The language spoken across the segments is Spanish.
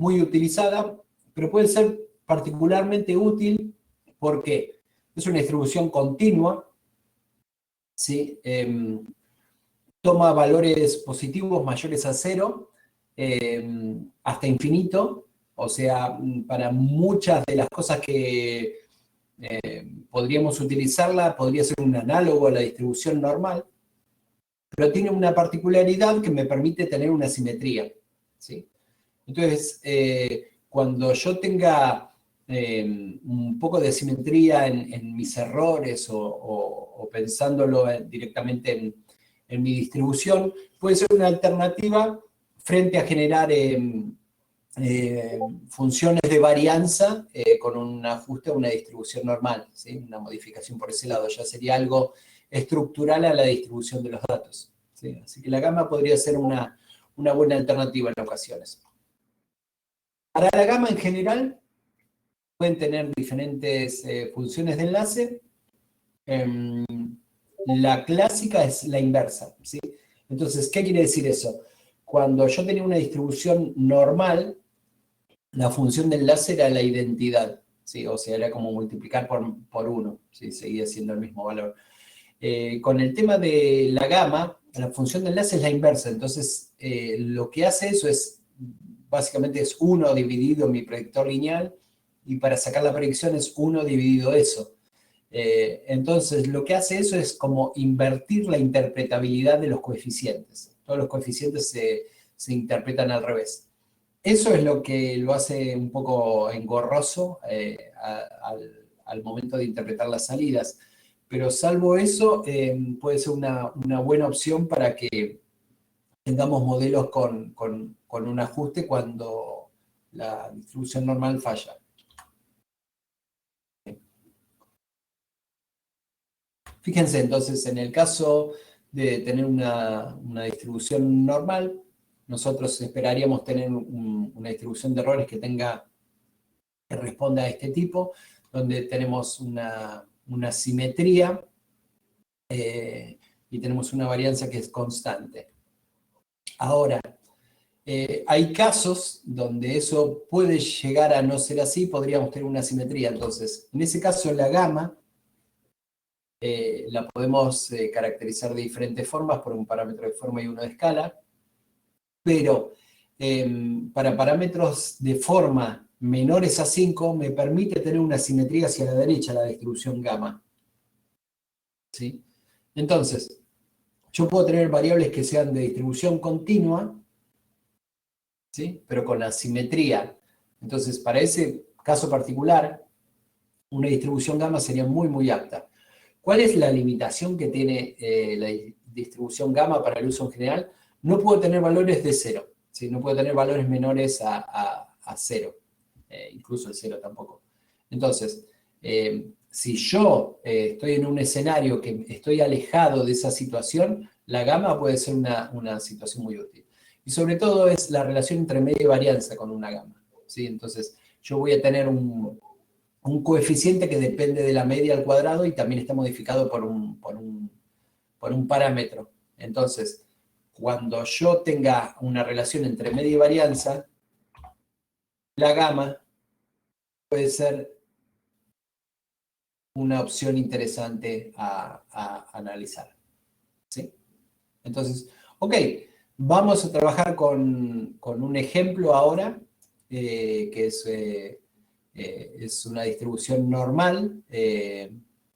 muy utilizada, pero puede ser particularmente útil porque es una distribución continua, ¿sí? Toma valores positivos mayores a 0 hasta infinito, o sea, para muchas de las cosas que podríamos utilizarla, podría ser un análogo a la distribución normal, pero tiene una particularidad que me permite tener una simetría, ¿sí? Entonces, cuando yo tenga un poco de simetría en mis errores o pensándolo directamente en mi distribución, puede ser una alternativa frente a generar funciones de varianza con un ajuste a una distribución normal, ¿sí? Una modificación por ese lado, ya sería algo estructural a la distribución de los datos, ¿sí? Así que la gama podría ser una buena alternativa en ocasiones. Para la gama en general, pueden tener diferentes funciones de enlace. La clásica es la inversa, ¿sí? Entonces, ¿qué quiere decir eso? Cuando yo tenía una distribución normal, la función de enlace era la identidad, ¿sí? O sea, era como multiplicar por 1, ¿sí? Seguía siendo el mismo valor. Con el tema de la gama, la función de enlace es la inversa, entonces lo que hace eso es, básicamente es 1 dividido mi predictor lineal, y para sacar la predicción es 1 dividido eso. Entonces lo que hace eso es como invertir la interpretabilidad de los coeficientes. Todos los coeficientes se interpretan al revés. Eso es lo que lo hace un poco engorroso al momento de interpretar las salidas. Pero salvo eso, puede ser una buena opción para que tengamos modelos con un ajuste cuando la distribución normal falla. Fíjense entonces, en el caso de tener una distribución normal, nosotros esperaríamos tener una distribución de errores que responda a este tipo, donde tenemos una simetría y tenemos una varianza que es constante. Ahora, hay casos donde eso puede llegar a no ser así, podríamos tener una simetría. Entonces, en ese caso, la gama la podemos caracterizar de diferentes formas, por un parámetro de forma y uno de escala, pero para parámetros de forma menores a 5 me permite tener una simetría hacia la derecha, la distribución gamma, ¿sí? Entonces, yo puedo tener variables que sean de distribución continua, ¿sí? Pero con la simetría. Entonces, para ese caso particular, una distribución gamma sería muy, muy apta. ¿Cuál es la limitación que tiene la distribución gamma para el uso en general? No puedo tener valores de 0, ¿sí? No puedo tener valores menores a 0, incluso el 0 tampoco. Entonces, si yo estoy en un escenario que estoy alejado de esa situación, la gamma puede ser una situación muy útil. Y sobre todo es la relación entre media y varianza con una gamma, ¿sí? Entonces, yo voy a tener un coeficiente que depende de la media al cuadrado y también está modificado por un parámetro. Entonces, cuando yo tenga una relación entre media y varianza, la gamma puede ser una opción interesante a analizar, ¿sí? Entonces, ok, vamos a trabajar con un ejemplo ahora, que es una distribución normal,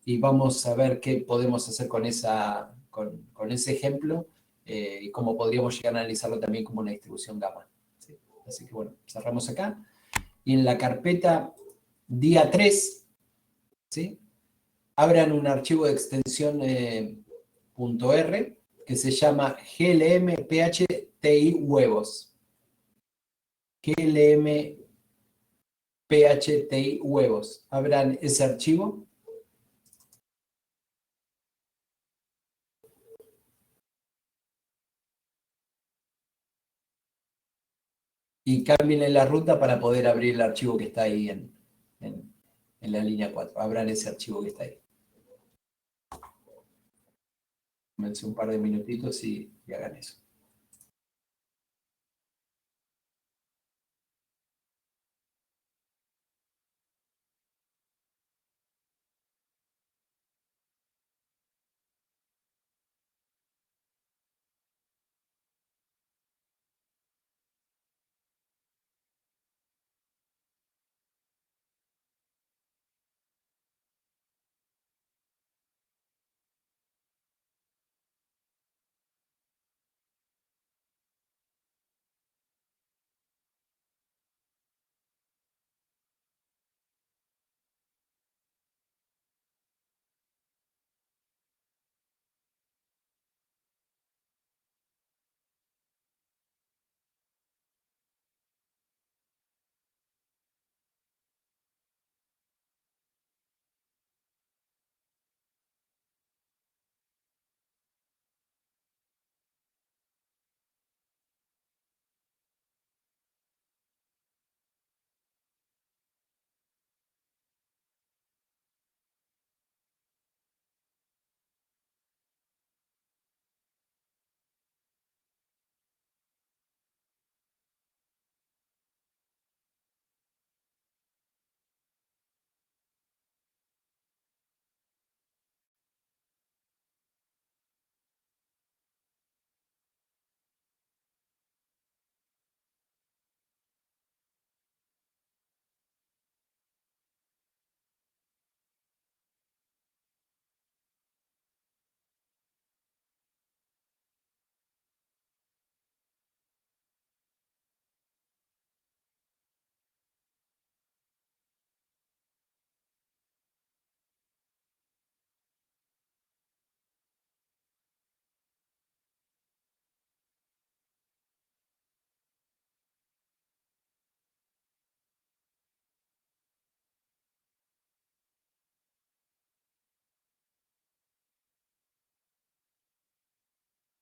y vamos a ver qué podemos hacer con ese ejemplo, y cómo podríamos llegar a analizarlo también como una distribución gamma, ¿sí? Así que bueno, cerramos acá. Y en la carpeta día 3, ¿sí? Abran un archivo de extensión .r que se llama glm phti huevos. glm phti huevos. Abran ese archivo. Y cámbienle la ruta para poder abrir el archivo que está ahí en la línea 4. Abran ese archivo que está ahí. Tómense un par de minutitos y hagan eso.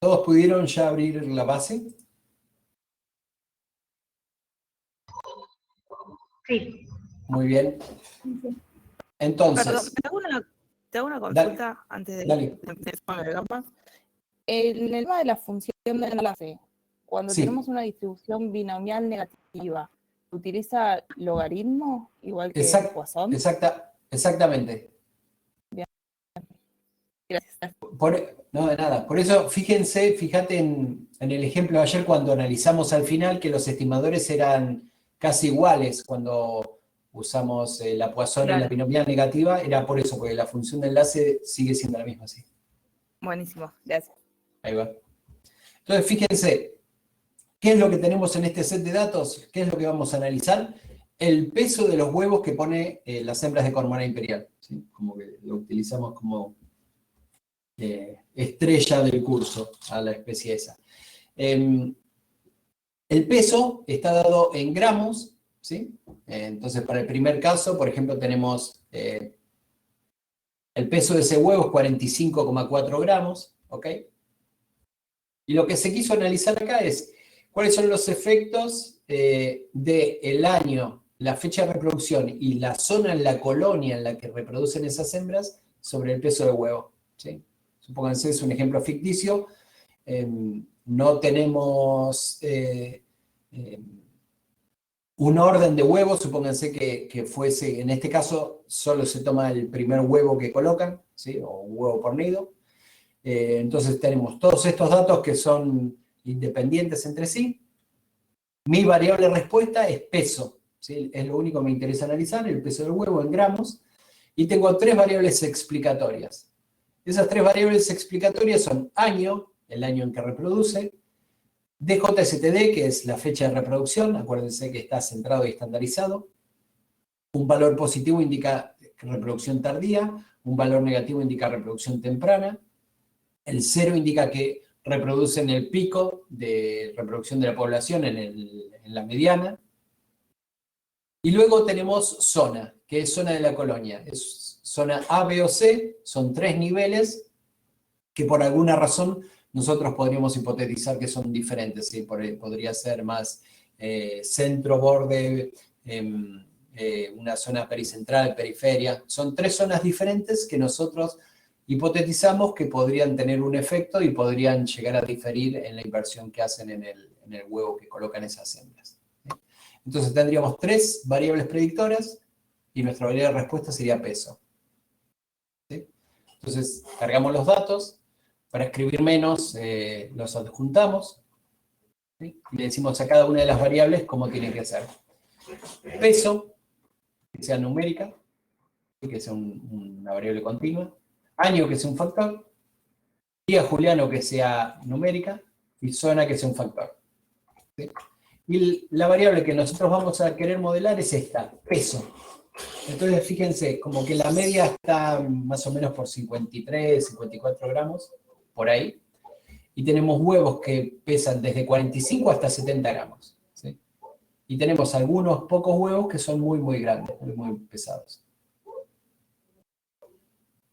¿Todos pudieron ya abrir la base? Sí. Muy bien. Perdón, Entonces, te hago una dale, consulta antes de dale. empezar con el gamma. En el tema de la función de enlace, cuando Sí, tenemos una distribución binomial negativa, ¿se utiliza logaritmo igual que Poisson? exactamente. Gracias. No, de nada. Por eso, fíjate en el ejemplo de ayer cuando analizamos al final que los estimadores eran casi iguales cuando usamos la Poisson y la Claro. binomial negativa, era por eso, porque la función de enlace sigue siendo la misma, sí. Buenísimo, gracias. Ahí va. Entonces, fíjense, ¿qué es lo que tenemos en este set de datos? ¿Qué es lo que vamos a analizar? El peso de los huevos que pone las hembras de Cormorán imperial, ¿sí? Como que lo utilizamos como estrella del curso a la especie esa. El peso está dado en gramos, ¿sí? Entonces, para el primer caso, por ejemplo, tenemos el peso de ese huevo es 45,4 gramos, ¿ok? Y lo que se quiso analizar acá es cuáles son los efectos del año, la fecha de reproducción y la zona en la colonia en la que reproducen esas hembras sobre el peso del huevo, ¿sí? Supónganse, es un ejemplo ficticio, no tenemos un orden de huevos, supónganse que fuese, en este caso, solo se toma el primer huevo que colocan, ¿sí? O un huevo por nido. Entonces tenemos todos estos datos que son independientes entre sí. Mi variable respuesta es peso, ¿sí? Es lo único que me interesa analizar, el peso del huevo en gramos. Y tengo 3 variables explicatorias. Esas 3 variables explicatorias son año, el año en que reproduce, DJSTD, que es la fecha de reproducción, acuérdense que está centrado y estandarizado. Un valor positivo indica reproducción tardía, un valor negativo indica reproducción temprana. El 0 indica que reproduce en el pico de reproducción de la población, en la mediana. Y luego tenemos zona, que es zona de la colonia. Es zona A, B o C, son 3 niveles que por alguna razón nosotros podríamos hipotetizar que son diferentes, ¿sí? Podría ser más centro, borde, una zona pericentral, periferia. Son 3 zonas diferentes que nosotros hipotetizamos que podrían tener un efecto y podrían llegar a diferir en la inversión que hacen en el huevo que colocan esas hembras. Entonces tendríamos 3 variables predictoras y nuestra variable de respuesta sería peso. ¿Sí? Entonces cargamos los datos. Para escribir menos, los adjuntamos, ¿sí? Y le decimos a cada una de las variables cómo tiene que ser. Peso, que sea numérica, que sea una variable continua. Año, que sea un factor. Día juliano, que sea numérica. Y zona, que sea un factor. ¿Sí? Y la variable que nosotros vamos a querer modelar es esta, peso. Entonces, fíjense, como que la media está más o menos por 53, 54 gramos. Por ahí, y tenemos huevos que pesan desde 45 hasta 70 gramos, ¿sí? Y tenemos algunos pocos huevos que son muy, muy grandes, muy, muy pesados,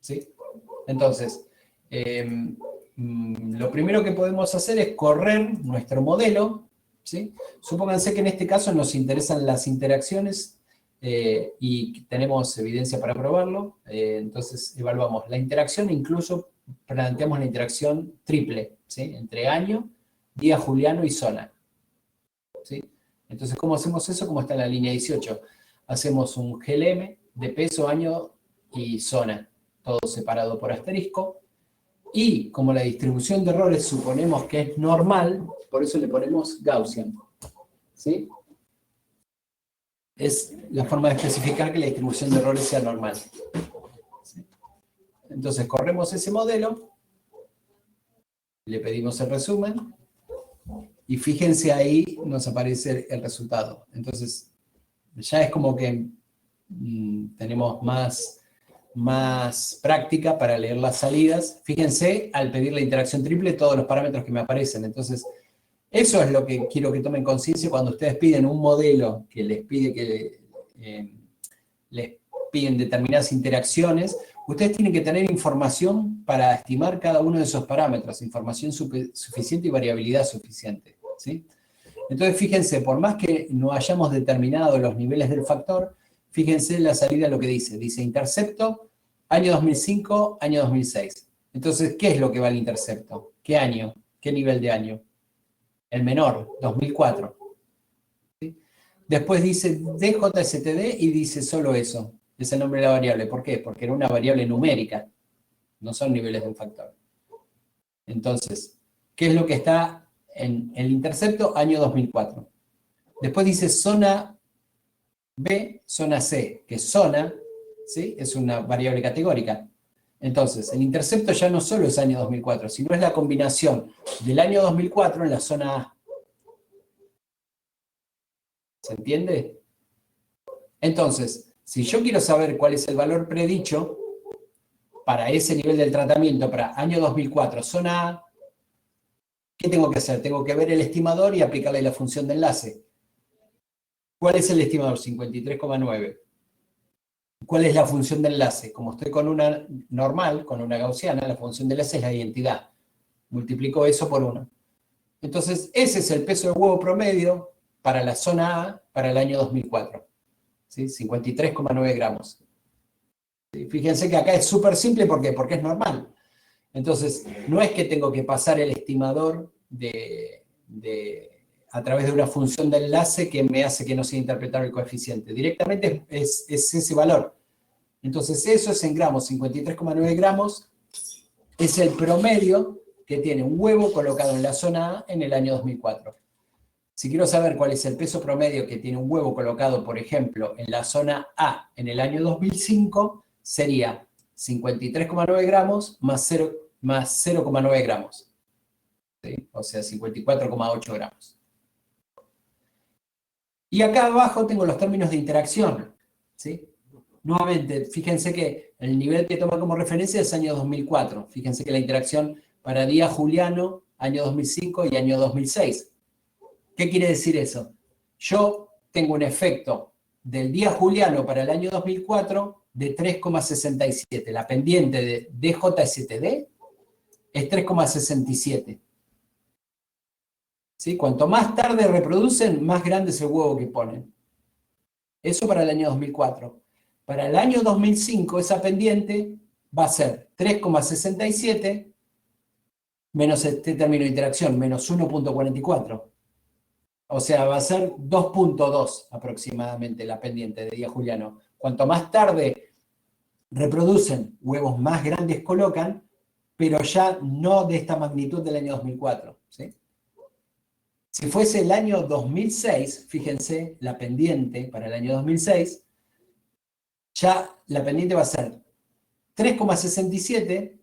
¿sí? Entonces, lo primero que podemos hacer es correr nuestro modelo, ¿sí? Supónganse que en este caso nos interesan las interacciones y tenemos evidencia para probarlo, entonces evaluamos la interacción, incluso planteamos la interacción triple, ¿sí? Entre año, día juliano y zona, ¿sí? Entonces, ¿cómo hacemos eso? Como está en la línea 18. Hacemos un GLM de peso, año y zona, todo separado por asterisco, y como la distribución de errores suponemos que es normal, por eso le ponemos Gaussian, ¿sí? Es la forma de especificar que la distribución de errores sea normal. ¿Sí? Entonces corremos ese modelo, le pedimos el resumen, y fíjense ahí nos aparece el resultado. Entonces ya es como que tenemos más práctica para leer las salidas. Fíjense, al pedir la interacción triple, todos los parámetros que me aparecen. Entonces, eso es lo que quiero que tomen conciencia cuando ustedes piden un modelo que les pide les piden determinadas interacciones. ustedes tienen que tener información para estimar cada uno de esos parámetros, información suficiente y variabilidad suficiente, ¿sí? Entonces, fíjense, por más que no hayamos determinado los niveles del factor, fíjense en la salida lo que dice. Dice intercepto, año 2005, año 2006. Entonces, ¿qué es lo que va al intercepto? ¿Qué año? ¿Qué nivel de año? El menor, 2004. ¿Sí? Después dice DJSTD y dice solo eso. Es el nombre de la variable. ¿Por qué? Porque era una variable numérica. No son niveles de un factor. Entonces, ¿qué es lo que está en el intercepto? Año 2004. Después dice zona B, zona C, que zona, ¿sí? Es una variable categórica. Entonces, el intercepto ya no solo es año 2004, sino es la combinación del año 2004 en la zona A. ¿Se entiende? Entonces, si yo quiero saber cuál es el valor predicho para ese nivel del tratamiento, para año 2004, zona A, ¿qué tengo que hacer? Tengo que ver el estimador y aplicarle la función de enlace. ¿Cuál es el estimador? 53,9. ¿Cuál es la función de enlace? Como estoy con una normal, con una gaussiana, la función de enlace es la identidad. Multiplico eso por 1. Entonces, ese es el peso de huevo promedio para la zona A para el año 2004. ¿Sí? 53,9 gramos. ¿Sí? Fíjense que acá es súper simple, ¿por qué? Porque es normal. Entonces, no es que tengo que pasar el estimador a través de una función de enlace que me hace que no sea interpretable el coeficiente. Directamente es ese valor. Entonces, eso es en gramos, 53,9 gramos, es el promedio que tiene un huevo colocado en la zona A en el año 2004. Si quiero saber cuál es el peso promedio que tiene un huevo colocado, por ejemplo, en la zona A en el año 2005, sería 53,9 gramos más 0,9 gramos. ¿Sí? O sea, 54,8 gramos. Y acá abajo tengo los términos de interacción. ¿Sí? Nuevamente, fíjense que el nivel que toma como referencia es año 2004. Fíjense que la interacción para día juliano, año 2005 y año 2006. ¿Qué quiere decir eso? Yo tengo un efecto del día juliano para el año 2004 de 3,67. La pendiente de DJSTD es 3,67. ¿Sí? Cuanto más tarde reproducen, más grande es el huevo que ponen. Eso para el año 2004. Para el año 2005, esa pendiente va a ser 3,67 menos este término de interacción, menos 1,44. O sea, va a ser 2,2 aproximadamente la pendiente de día juliano. Cuanto más tarde reproducen, huevos más grandes colocan, pero ya no de esta magnitud del año 2004. ¿Sí? Si fuese el año 2006, fíjense, la pendiente para el año 2006, ya la pendiente va a ser 3,67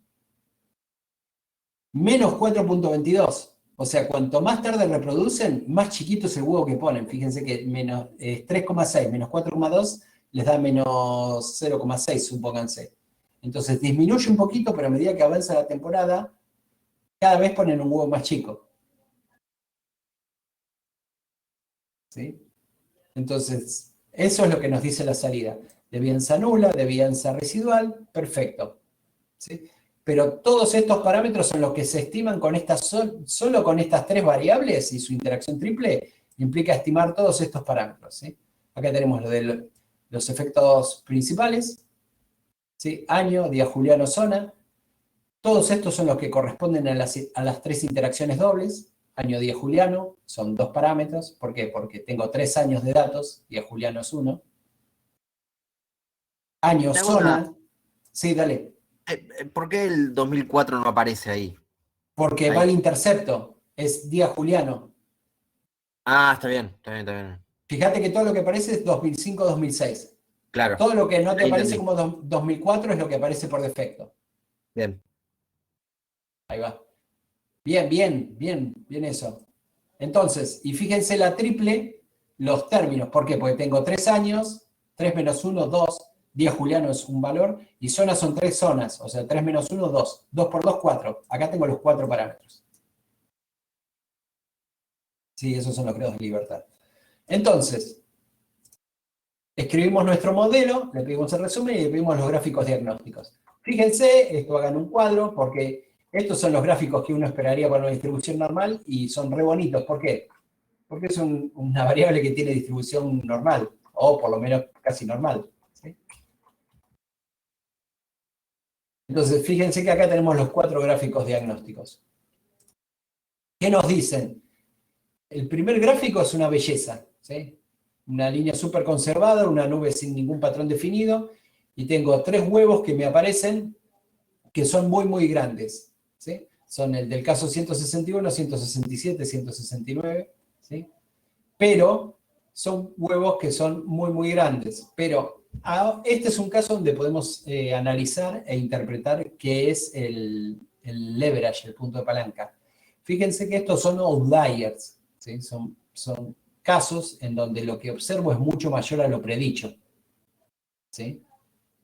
menos 4,22. O sea, cuanto más tarde reproducen, más chiquito es el huevo que ponen. Fíjense que menos 3,6 menos 4,2 les da menos 0,6, supónganse. Entonces disminuye un poquito, pero a medida que avanza la temporada, cada vez ponen un huevo más chico. ¿Sí? Entonces, eso es lo que nos dice la salida. Devianza nula, devianza residual, perfecto. ¿Sí? Pero todos estos parámetros son los que se estiman con solo con estas tres variables y su interacción triple implica estimar todos estos parámetros. ¿Sí? Acá tenemos lo de los efectos principales, ¿sí? Año, día juliano, zona. Todos estos son los que corresponden a las tres interacciones dobles. Año, día juliano, son dos parámetros. ¿Por qué? Porque tengo 3 años de datos, día juliano es 1. Año, zona. Sí, dale. ¿Por qué el 2004 no aparece ahí? Porque va al intercepto, es día juliano. Ah, está bien, está bien, está bien. Fíjate que todo lo que aparece es 2005-2006. Claro. Todo lo que no te Ahí aparece entendí. como 2004 es lo que aparece por defecto. Bien. Ahí va. Bien, bien, bien, bien eso. Entonces, y fíjense la triple, los términos. ¿Por qué? Porque tengo 3 años, 3 menos 1, 2. Día juliano es un valor, y zonas son 3 zonas. O sea, 3 menos 1, 2. 2 por 2, 4. Acá tengo los 4 parámetros. Sí, esos son los grados de libertad. Entonces, escribimos nuestro modelo, le pedimos el resumen y le pedimos los gráficos diagnósticos. Fíjense, esto hagan un cuadro, porque estos son los gráficos que uno esperaría para una distribución normal y son re bonitos. ¿Por qué? Porque es una variable que tiene distribución normal, o por lo menos casi normal. ¿Sí? Entonces, fíjense que acá tenemos los 4 gráficos diagnósticos. ¿Qué nos dicen? El primer gráfico es una belleza, ¿sí? Una línea súper conservada, una nube sin ningún patrón definido, y tengo 3 huevos que me aparecen que son muy, muy grandes, ¿sí? Son el del caso 161, 167, 169, ¿sí? Pero son huevos que son muy, muy grandes. Pero este es un caso donde podemos analizar e interpretar qué es el leverage, el punto de palanca. Fíjense que estos son outliers, ¿sí? Son casos en donde lo que observo es mucho mayor a lo predicho, ¿sí?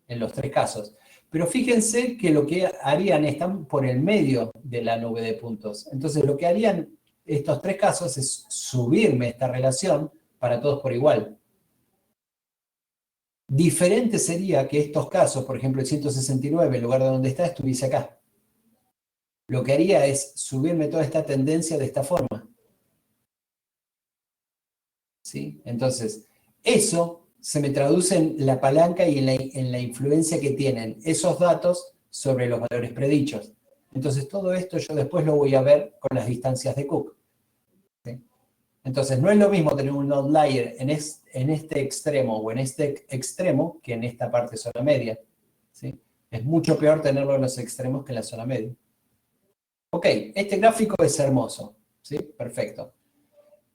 En los 3 casos. Pero fíjense que lo que harían están por el medio de la nube de puntos. Entonces lo que harían estos 3 casos es subirme esta relación para todos por igual. Diferente sería que estos casos, por ejemplo el 169, en lugar de donde está, estuviese acá. Lo que haría es subirme toda esta tendencia de esta forma. ¿Sí? Entonces, eso se me traduce en la palanca y en la influencia que tienen esos datos sobre los valores predichos. Entonces, todo esto yo después lo voy a ver con las distancias de Cook. ¿Sí? Entonces, no es lo mismo tener un outlier en este extremo o en este extremo que en esta parte zona media. ¿Sí? Es mucho peor tenerlo en los extremos que en la zona media. Ok, este gráfico es hermoso. ¿Sí? Perfecto.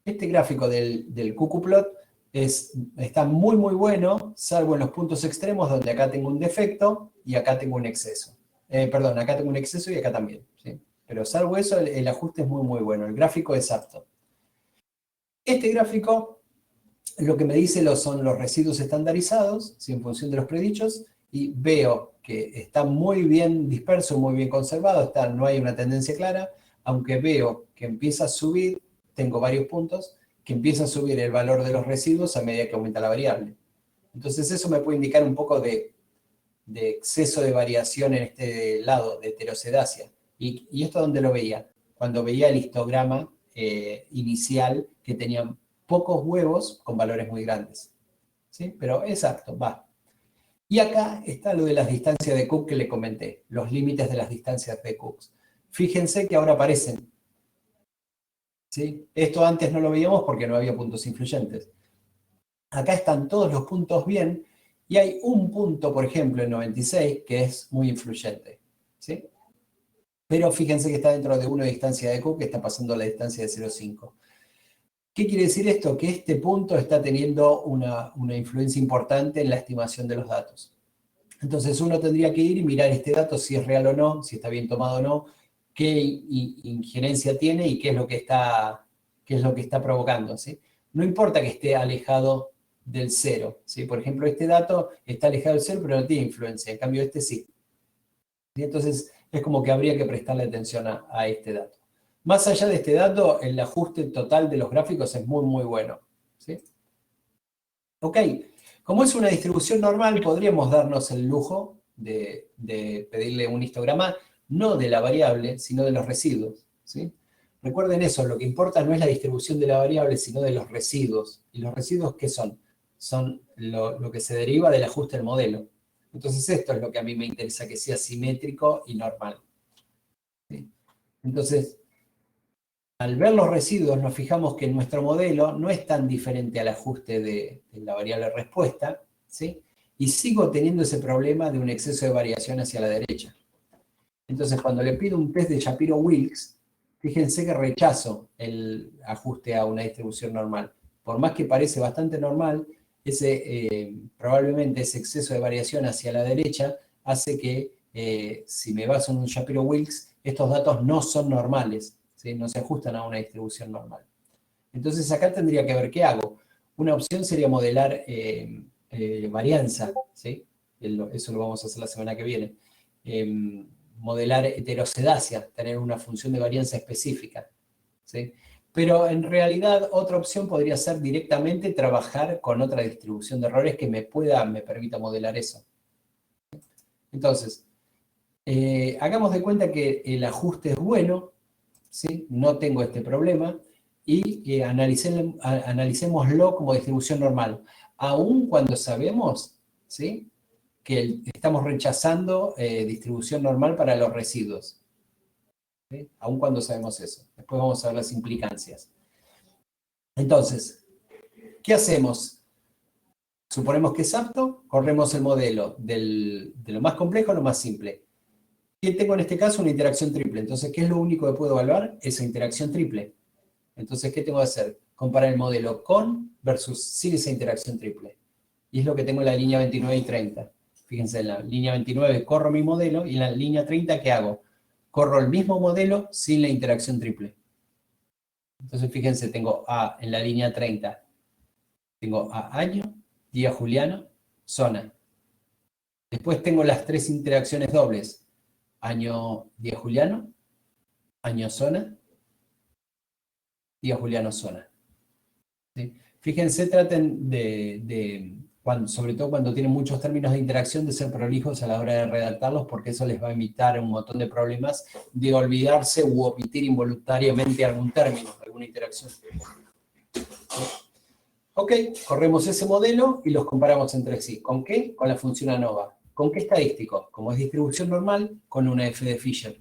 Este gráfico del cuckooplot está muy, muy bueno, salvo en los puntos extremos donde acá tengo un defecto y acá tengo un exceso. Perdón, acá tengo un exceso y acá también. ¿Sí? Pero salvo eso, el ajuste es muy, muy bueno. El gráfico es apto. Este gráfico lo que me dice son los residuos estandarizados, ¿sí? En función de los predichos, y veo que está muy bien disperso, muy bien conservado, no hay una tendencia clara, aunque veo que empieza a subir, tengo varios puntos, que empieza a subir el valor de los residuos a medida que aumenta la variable. Entonces eso me puede indicar un poco de exceso de variación en este lado, de heterocedacia. ¿Y esto dónde lo veía? Cuando veía el histograma inicial que tenía pocos huevos con valores muy grandes. ¿Sí? Pero exacto, va. Y acá está lo de las distancias de Cook que le comenté, los límites de las distancias de Cook. Fíjense que ahora aparecen. ¿Sí? Esto antes no lo veíamos porque no había puntos influyentes. Acá están todos los puntos bien y hay un punto, por ejemplo, en 96, que es muy influyente. ¿Sí? Pero fíjense que está dentro de una distancia de Cook que está pasando la distancia de 0,5. ¿Qué quiere decir esto? Que este punto está teniendo una influencia importante en la estimación de los datos. Entonces uno tendría que ir y mirar este dato si es real o no, si está bien tomado o no, qué injerencia tiene y qué es lo que está provocando. ¿Sí? No importa que esté alejado del 0. ¿Sí? Por ejemplo, este dato está alejado del 0, pero no tiene influencia. En cambio, este sí. ¿Sí? Entonces, es como que habría que prestarle atención a este dato. Más allá de este dato, el ajuste total de los gráficos es muy, muy bueno. ¿Sí? Ok. Como es una distribución normal, podríamos darnos el lujo de pedirle un histograma no de la variable, sino de los residuos. ¿Sí? Recuerden eso, lo que importa no es la distribución de la variable, sino de los residuos. ¿Y los residuos qué son? Son lo que se deriva del ajuste del modelo. Entonces esto es lo que a mí me interesa, que sea simétrico y normal. ¿Sí? Entonces, al ver los residuos nos fijamos que nuestro modelo no es tan diferente al ajuste de la variable respuesta, ¿sí? Y sigo teniendo ese problema de un exceso de variación hacia la derecha. Entonces, cuando le pido un test de Shapiro-Wilks, fíjense que rechazo el ajuste a una distribución normal. Por más que parece bastante normal, probablemente ese exceso de variación hacia la derecha hace que, si me baso en un Shapiro-Wilks, estos datos no son normales, ¿sí? No se ajustan a una distribución normal. Entonces, acá tendría que ver qué hago. Una opción sería modelar varianza, ¿sí? Eso lo vamos a hacer la semana que viene. Modelar heterocedacia, tener una función de varianza específica. ¿Sí? Pero en realidad otra opción podría ser directamente trabajar con otra distribución de errores que me permita modelar eso. Entonces, Hagamos de cuenta que el ajuste es bueno, ¿sí? No tengo este problema, y analicémoslo como distribución normal, aun cuando sabemos, ¿sí?, que estamos rechazando distribución normal para los residuos, ¿sí? Aun cuando sabemos eso. Después vamos a ver las implicancias. Entonces, ¿qué hacemos? Suponemos que es apto, corremos el modelo de lo más complejo a lo más simple. ¿Qué tengo en este caso? Una interacción triple. Entonces, ¿qué es lo único que puedo evaluar? Esa interacción triple. Entonces, ¿qué tengo que hacer? Comparar el modelo con versus sin esa interacción triple. Y es lo que tengo en la línea 29 y 30. Fíjense, en la línea 29 corro mi modelo y en la línea 30, ¿qué hago? Corro el mismo modelo sin la interacción triple. Entonces, fíjense, tengo en la línea 30, tengo año, día juliano, zona. Después tengo las tres interacciones dobles. Año, día juliano, año, zona, día juliano, zona. ¿Sí? Fíjense, traten sobre todo cuando tienen muchos términos de interacción, de ser prolijos a la hora de redactarlos, porque eso les va a evitar un montón de problemas de olvidarse u omitir involuntariamente algún término, alguna interacción. ¿Sí? Ok, corremos ese modelo y los comparamos entre sí. ¿Con qué? Con la función ANOVA. ¿Con qué estadístico? Como es distribución normal, con una F de Fisher.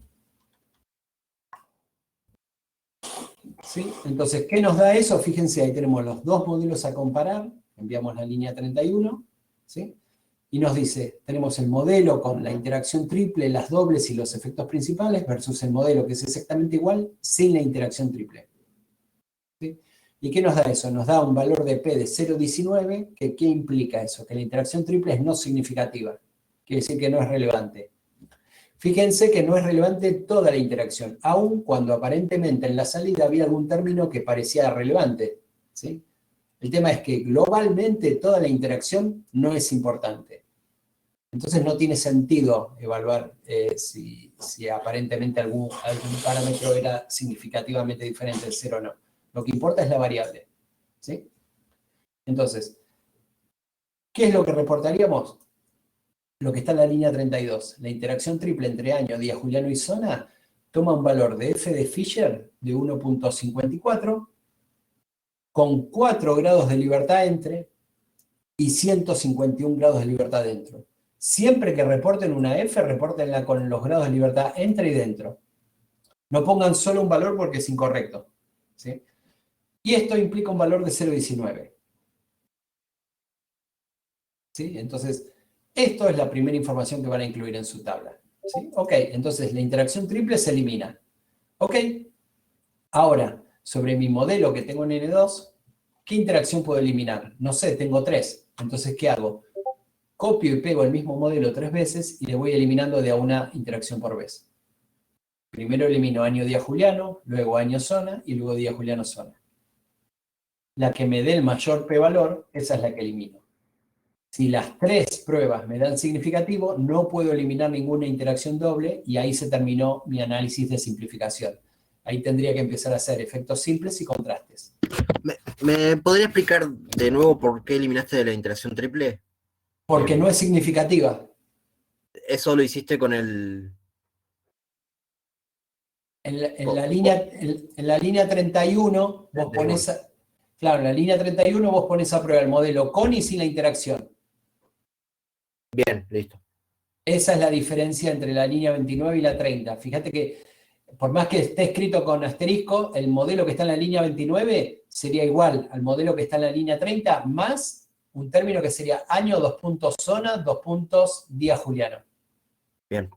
¿Sí? Entonces, ¿qué nos da eso? Fíjense, ahí tenemos los dos modelos a comparar. Enviamos la línea 31, ¿sí? Y nos dice, tenemos el modelo con la interacción triple, las dobles y los efectos principales, versus el modelo que es exactamente igual sin la interacción triple. ¿Sí? ¿Y qué nos da eso? Nos da un valor de P de 0,19, que ¿qué implica eso? Que la interacción triple es no significativa. Quiere decir que no es relevante. Fíjense que no es relevante toda la interacción, aun cuando aparentemente en la salida había algún término que parecía relevante, ¿sí? El tema es que globalmente toda la interacción no es importante. Entonces no tiene sentido evaluar si aparentemente algún parámetro era significativamente diferente del 0 o no. Lo que importa es la variable, ¿sí? Entonces, ¿qué es lo que reportaríamos? Lo que está en la línea 32. La interacción triple entre año, día juliano y zona toma un valor de F de Fisher de 1,54 con 4 grados de libertad entre y 151 grados de libertad dentro. Siempre que reporten una F, repórtenla con los grados de libertad entre y dentro. No pongan solo un valor porque es incorrecto, ¿sí? Y esto implica un valor de 0,19. ¿Sí? Entonces, esto es la primera información que van a incluir en su tabla. ¿Sí? Ok, entonces la interacción triple se elimina. Ok, ahora, sobre mi modelo que tengo en N2, ¿qué interacción puedo eliminar? No sé, tengo 3. Entonces, ¿qué hago? Copio y pego el mismo modelo 3 veces y le voy eliminando de a una interacción por vez. Primero elimino año día juliano, luego año zona y luego día juliano zona. La que me dé el mayor p-valor, esa es la que elimino. Si las 3 pruebas me dan significativo, no puedo eliminar ninguna interacción doble y ahí se terminó mi análisis de simplificación. Ahí tendría que empezar a hacer efectos simples y contrastes. ¿Me podría explicar de nuevo por qué eliminaste de la interacción triple? Porque no es significativa. Eso lo hiciste con el... En la línea 31, vos ponés... Claro, en la línea 31 vos pones a prueba el modelo con y sin la interacción. Bien, listo. Esa es la diferencia entre la línea 29 y la 30. Fíjate que, por más que esté escrito con asterisco, el modelo que está en la línea 29 sería igual al modelo que está en la línea 30, más un término que sería año, 2 puntos zona, 2 puntos día juliano. Bien.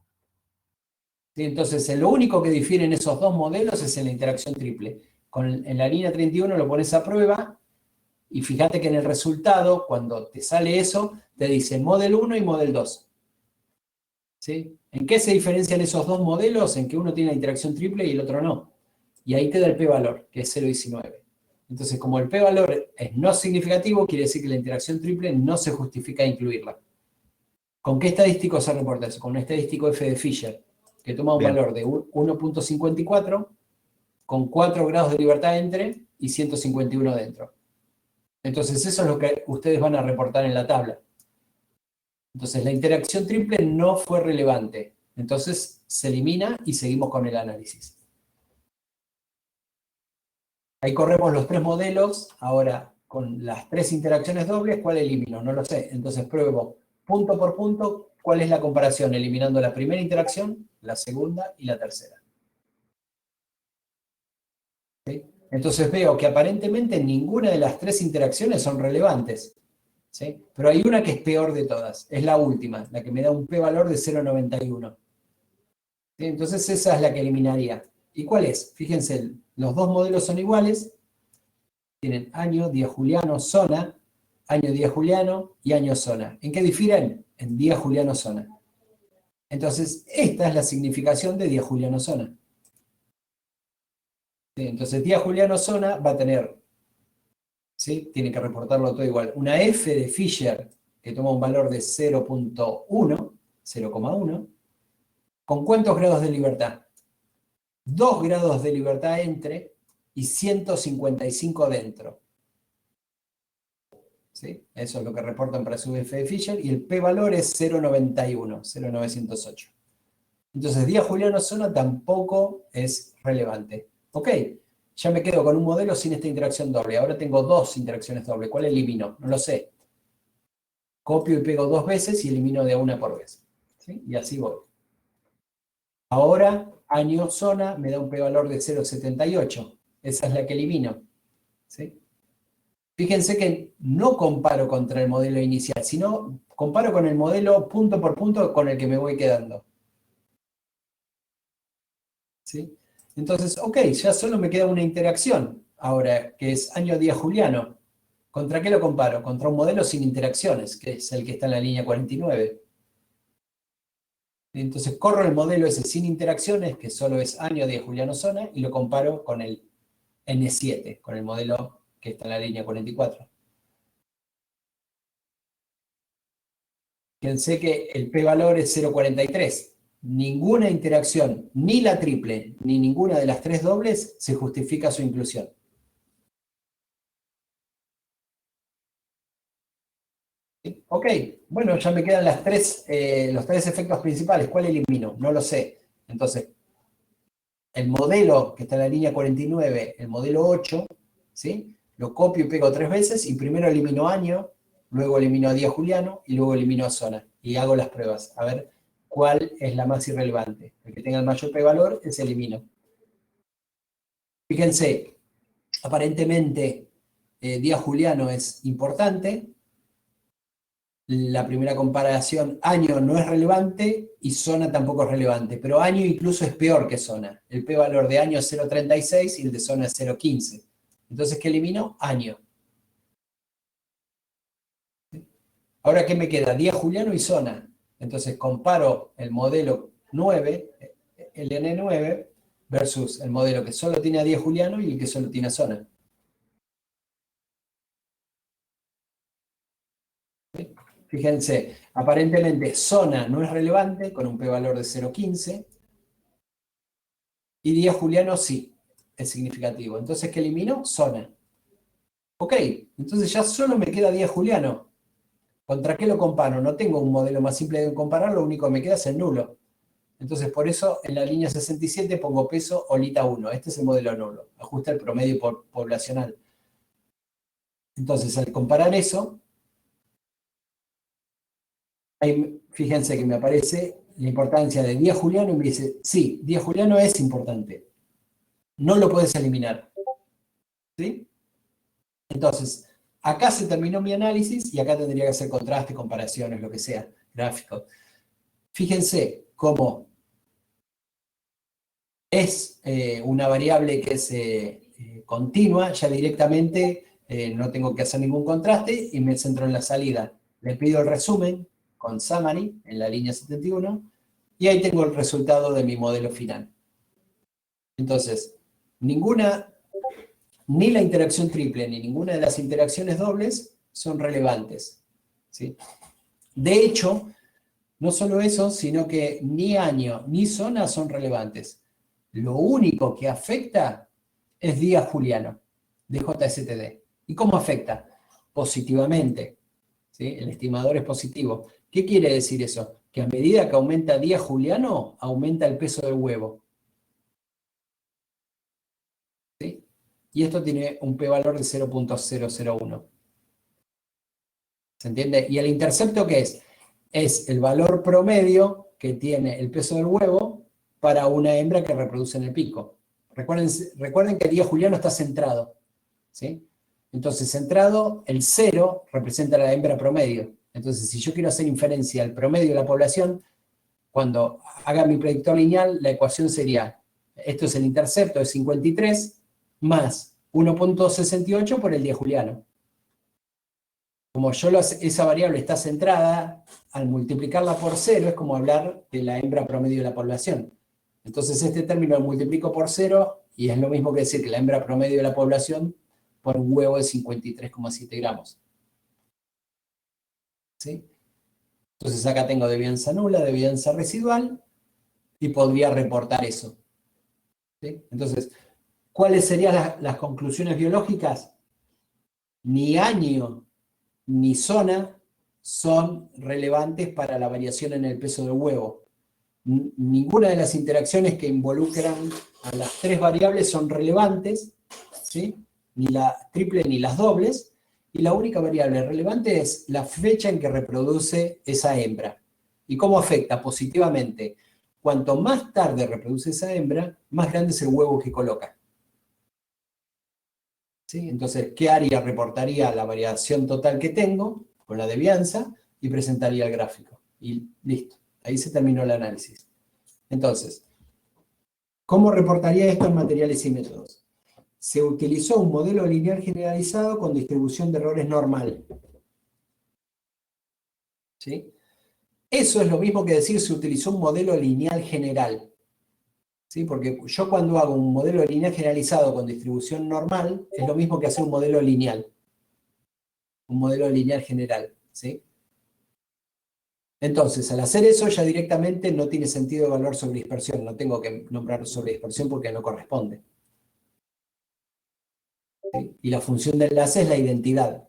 ¿Sí? Entonces, lo único que difieren esos dos modelos es en la interacción triple. En la línea 31 lo pones a prueba y fíjate que en el resultado, cuando te sale eso, te dice Model 1 y Model 2. ¿Sí? ¿En qué se diferencian esos dos modelos? En que uno tiene la interacción triple y el otro no. Y ahí te da el p-valor, que es 0,19. Entonces, como el p-valor es no significativo, quiere decir que la interacción triple no se justifica incluirla. ¿Con qué estadístico se reporta eso? Con un estadístico F de Fisher, que toma un valor de 1,54 con 4 grados de libertad entre y 151 dentro. Entonces, eso es lo que ustedes van a reportar en la tabla. Entonces, la interacción triple no fue relevante. Entonces se elimina y seguimos con el análisis. Ahí corremos los 3 modelos. Ahora, con las 3 interacciones dobles, ¿cuál elimino? No lo sé. Entonces pruebo punto por punto cuál es la comparación, eliminando la primera interacción, la segunda y la tercera. ¿Sí? Entonces veo que aparentemente ninguna de las 3 interacciones son relevantes. ¿Sí? Pero hay una que es peor de todas. Es la última, la que me da un p-valor de 0,91. ¿Sí? Entonces esa es la que eliminaría. ¿Y cuál es? Fíjense, los 2 modelos son iguales. Tienen año, día juliano, zona, año, día juliano y año, zona. ¿En qué difieren? En día juliano, zona. Entonces, esta es la significación de día juliano, zona. ¿Sí? Entonces, día juliano, zona va a tener, ¿sí? Tiene que reportarlo todo igual, una F de Fisher que toma un valor de 0,1, ¿con cuántos grados de libertad? 2 grados de libertad entre y 155 dentro. ¿Sí? Eso es lo que reportan para su F de Fisher, y el p-valor es 0,91, 0,908. Entonces, día juliano zona tampoco es relevante. Ok, ya me quedo con un modelo sin esta interacción doble. Ahora tengo 2 interacciones dobles. ¿Cuál elimino? No lo sé. Copio y pego 2 veces y elimino de a una por vez. ¿Sí? Y así voy. Ahora, año zona me da un p-valor de 0,78. Esa es la que elimino. ¿Sí? Fíjense que no comparo contra el modelo inicial, sino comparo con el modelo punto por punto con el que me voy quedando. ¿Sí? Entonces, ok, ya solo me queda una interacción, ahora, que es año-día juliano. ¿Contra qué lo comparo? Contra un modelo sin interacciones, que es el que está en la línea 49. Entonces corro el modelo ese sin interacciones, que solo es año-día juliano zona, y lo comparo con el N7, con el modelo que está en la línea 44. Fíjense que el p-valor es 0,43. Ninguna interacción, ni la triple, ni ninguna de las 3 dobles, se justifica su inclusión. ¿Sí? Ok, bueno, ya me quedan los 3 efectos principales. ¿Cuál elimino? No lo sé. Entonces, el modelo que está en la línea 49, el modelo 8, ¿sí? Lo copio y pego 3 veces, y primero elimino año, luego elimino a día juliano, y luego elimino a zona. Y hago las pruebas. A ver cuál es la más irrelevante. El que tenga el mayor p-valor, ese elimino. Fíjense, aparentemente día juliano es importante. La primera comparación, año no es relevante y zona tampoco es relevante, pero año incluso es peor que zona. El p-valor de año es 0,36 y el de zona es 0,15. Entonces, ¿qué elimino? Año. Ahora, ¿qué me queda? Día juliano y zona. Entonces, comparo el modelo 9, el N9, versus el modelo que solo tiene a día juliano y el que solo tiene a zona. Fíjense, aparentemente zona no es relevante, con un p-valor de 0,15, y día juliano sí, es significativo. Entonces, ¿qué elimino? Zona. Ok, entonces ya solo me queda día juliano. ¿Contra qué lo comparo? No tengo un modelo más simple de comparar, lo único que me queda es el nulo. Entonces, por eso en la línea 67 pongo peso olita 1. Este es el modelo nulo. Ajusta el promedio poblacional. Entonces, al comparar eso, ahí fíjense que me aparece la importancia de día juliano y me dice, sí, día juliano es importante. No lo puedes eliminar. ¿Sí? Entonces, acá se terminó mi análisis y acá tendría que hacer contraste, comparaciones, lo que sea, gráfico. Fíjense cómo es una variable que es continua, ya directamente no tengo que hacer ningún contraste y me centro en la salida. Le pido el resumen con summary en la línea 71 y ahí tengo el resultado de mi modelo final. Entonces, ni la interacción triple ni ninguna de las interacciones dobles son relevantes. ¿Sí? De hecho, no solo eso, sino que ni año ni zona son relevantes. Lo único que afecta es día juliano de JSTD. ¿Y cómo afecta? Positivamente. ¿Sí? El estimador es positivo. ¿Qué quiere decir eso? que a medida que aumenta día juliano, aumenta el peso del huevo. ¿Sí? Y esto tiene un p-valor de 0.001. ¿Se entiende? ¿Y el intercepto qué es? Es el valor promedio que tiene el peso del huevo para una hembra que reproduce en el pico. Recuerden que el día juliano está centrado. ¿Sí? Entonces, centrado, el 0 representa la hembra promedio. Entonces, si yo quiero hacer inferencia al promedio de la población, cuando haga mi predictor lineal, la ecuación sería, esto es el intercepto de 53, más 1.68 por el día juliano. Como esa variable está centrada, al multiplicarla por 0 es como hablar de la hembra promedio de la población. Entonces este término lo multiplico por 0 y es lo mismo que decir que la hembra promedio de la población por un huevo de 53,7 gramos. ¿Sí? Entonces acá tengo devianza nula, devianza residual y podría reportar eso. ¿Sí? Entonces, ¿cuáles serían las conclusiones biológicas? Ni año ni zona son relevantes para la variación en el peso del huevo. Ninguna de las interacciones que involucran a las tres variables son relevantes, ¿sí? Ni la triple ni las dobles, y la única variable relevante es la fecha en que reproduce esa hembra. ¿Y cómo afecta? Positivamente. Cuanto más tarde reproduce esa hembra, más grande es el huevo que coloca. ¿Sí? Entonces, ¿qué área reportaría la variación total que tengo con la devianza y presentaría el gráfico? Y listo, ahí se terminó el análisis. Entonces, ¿cómo reportaría esto en materiales y métodos? Se utilizó un modelo lineal generalizado con distribución de errores normal. ¿Sí? Eso es lo mismo que decir se utilizó un modelo lineal general. ¿Sí? Porque yo cuando hago un modelo lineal generalizado con distribución normal, es lo mismo que hacer un modelo lineal. Un modelo lineal general. ¿Sí? Entonces, al hacer eso ya directamente no tiene sentido evaluar sobredispersión. No tengo que nombrar sobredispersión porque no corresponde. ¿Sí? Y la función de enlace es la identidad.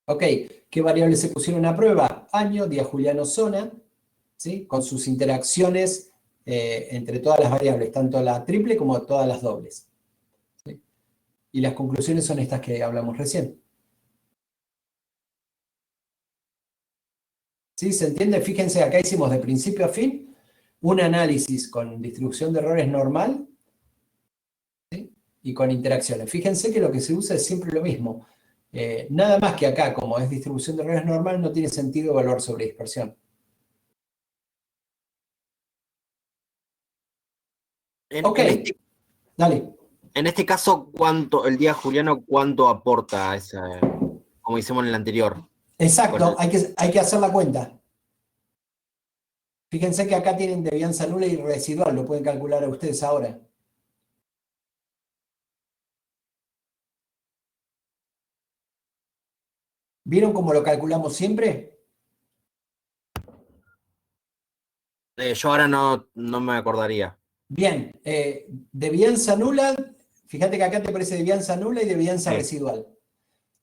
Ok, ¿qué variables se pusieron a prueba? Año, día juliano, zona, ¿sí? Con sus interacciones entre todas las variables, tanto la triple como todas las dobles. ¿Sí? Y las conclusiones son estas que hablamos recién. ¿Sí? ¿Se entiende? Fíjense, acá hicimos de principio a fin un análisis con distribución de errores normal, ¿sí? Y con interacciones. Fíjense que lo que se usa es siempre lo mismo. Nada más que acá, como es distribución de errores normal, no tiene sentido evaluar sobredispersión. Ok, dale. En este caso, el día juliano, ¿cuánto aporta como hicimos en el anterior? Exacto, hay que hacer la cuenta. Fíjense que acá tienen devianza nula y residual, lo pueden calcular a ustedes ahora. ¿Vieron cómo lo calculamos siempre? Yo ahora no me acordaría. Bien, devianza nula, fíjate que acá te aparece devianza nula y devianza residual.